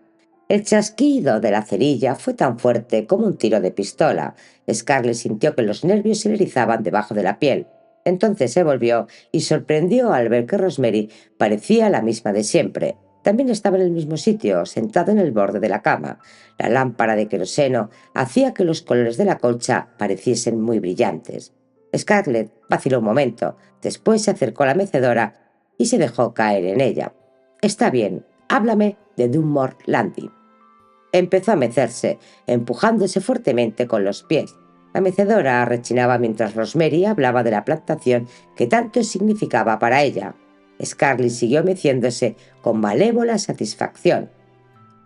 El chasquido de la cerilla fue tan fuerte como un tiro de pistola. Scarlett sintió que los nervios se le erizaban debajo de la piel. Entonces se volvió y sorprendió al ver que Rosemary parecía la misma de siempre. También estaba en el mismo sitio, sentado en el borde de la cama. La lámpara de queroseno hacía que los colores de la colcha pareciesen muy brillantes. Scarlett vaciló un momento, después se acercó a la mecedora y se dejó caer en ella. Está bien, háblame de Dunmore Landing. Empezó a mecerse, empujándose fuertemente con los pies. La mecedora rechinaba mientras Rosemary hablaba de la plantación que tanto significaba para ella. Scarlett siguió meciéndose con malévola satisfacción.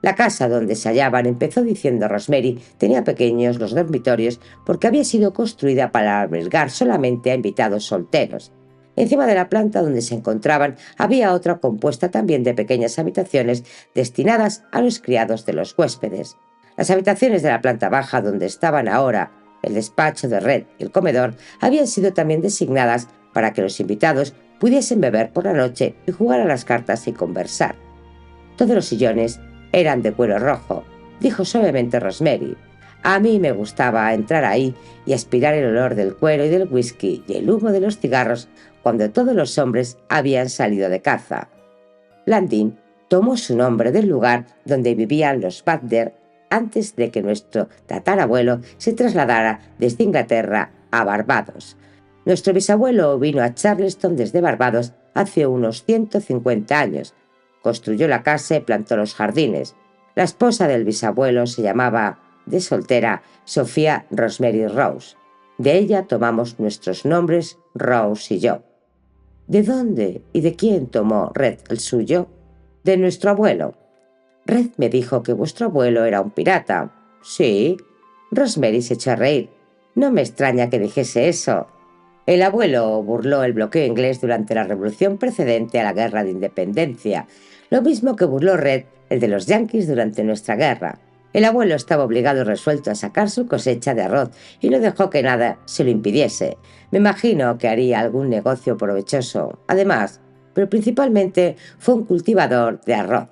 La casa donde se hallaban, empezó diciendo Rosemary, tenía pequeños los dormitorios porque había sido construida para albergar solamente a invitados solteros. Encima de la planta donde se encontraban había otra compuesta también de pequeñas habitaciones destinadas a los criados de los huéspedes. Las habitaciones de la planta baja donde estaban ahora el despacho de Red y el comedor habían sido también designadas para que los invitados pudiesen beber por la noche y jugar a las cartas y conversar. Todos los sillones eran de cuero rojo, dijo suavemente Rosemary. A mí me gustaba entrar ahí y aspirar el olor del cuero y del whisky y el humo de los cigarros cuando todos los hombres habían salido de caza. Landing tomó su nombre del lugar donde vivían los Butler antes de que nuestro tatarabuelo se trasladara desde Inglaterra a Barbados. Nuestro bisabuelo vino a Charleston desde Barbados hace unos 150 años. Construyó la casa y plantó los jardines. La esposa del bisabuelo se llamaba, de soltera, Sofía Rosemary Rose. De ella tomamos nuestros nombres, Rose y yo. ¿De dónde y de quién tomó Red el suyo? De nuestro abuelo. Red me dijo que vuestro abuelo era un pirata. Sí. Rosemary se echó a reír. No me extraña que dijese eso. El abuelo burló el bloqueo inglés durante la revolución precedente a la guerra de independencia, lo mismo que burló Red el de los yanquis durante nuestra guerra. El abuelo estaba obligado y resuelto a sacar su cosecha de arroz y no dejó que nada se lo impidiese. Me imagino que haría algún negocio provechoso. Además, pero principalmente fue un cultivador de arroz.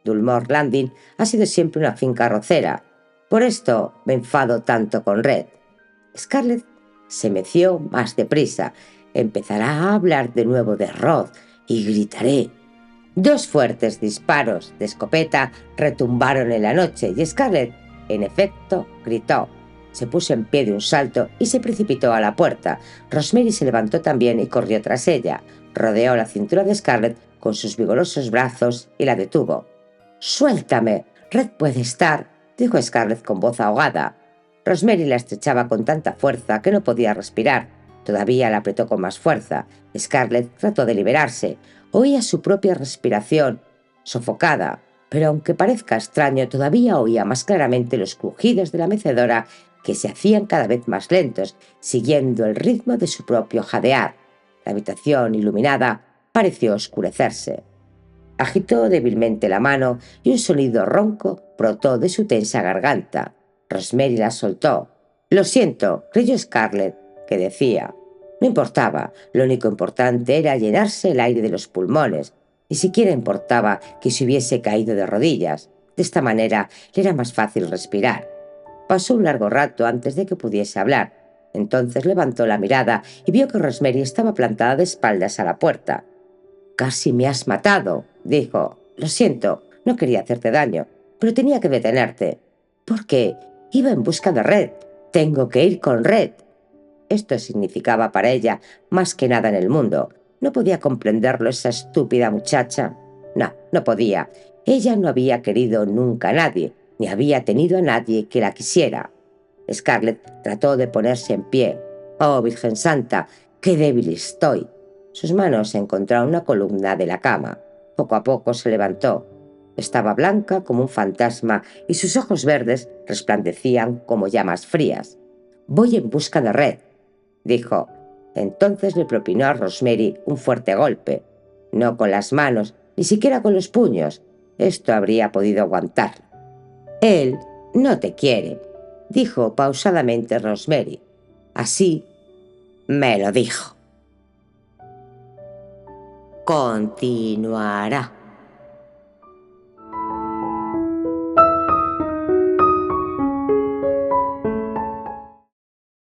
Dunmore Landing ha sido siempre una finca arrocera. Por esto me enfado tanto con Red. Scarlett se meció más deprisa. Empezará a hablar de nuevo de arroz y gritaré. 2 fuertes disparos de escopeta retumbaron en la noche y Scarlett, en efecto, gritó. Se puso en pie de un salto y se precipitó a la puerta. Rosemary se levantó también y corrió tras ella. Rodeó la cintura de Scarlett con sus vigorosos brazos y la detuvo. «¡Suéltame! Red puede estar», dijo Scarlett con voz ahogada. Rosemary la estrechaba con tanta fuerza que no podía respirar. Todavía la apretó con más fuerza. Scarlett trató de liberarse. Oía su propia respiración, sofocada, pero aunque parezca extraño, todavía oía más claramente los crujidos de la mecedora que se hacían cada vez más lentos, siguiendo el ritmo de su propio jadear. La habitación iluminada pareció oscurecerse. Agitó débilmente la mano y un sonido ronco brotó de su tensa garganta. Rosemary la soltó. «Lo siento», creyó Scarlett. que decía. No importaba, lo único importante era llenarse el aire de los pulmones. Ni siquiera importaba que se hubiese caído de rodillas. De esta manera le era más fácil respirar. Pasó un largo rato antes de que pudiese hablar. Entonces levantó la mirada y vio que Rosemary estaba plantada de espaldas a la puerta. «Casi me has matado», dijo. «Lo siento, no quería hacerte daño, pero tenía que detenerte. ¿Por qué? Iba en busca de Red. Tengo que ir con Red». Esto significaba para ella más que nada en el mundo. No podía comprenderlo esa estúpida muchacha. No, no podía. Ella no había querido nunca a nadie, ni había tenido a nadie que la quisiera. Scarlett trató de ponerse en pie. «Oh, Virgen Santa, qué débil estoy». Sus manos encontraron una columna de la cama. Poco a poco se levantó. Estaba blanca como un fantasma y sus ojos verdes resplandecían como llamas frías. «Voy en busca de Red», dijo. Entonces le propinó a Rosemary un fuerte golpe. No con las manos, ni siquiera con los puños. Esto habría podido aguantarlo. «Él no te quiere», dijo pausadamente Rosemary. «Así me lo dijo». Continuará.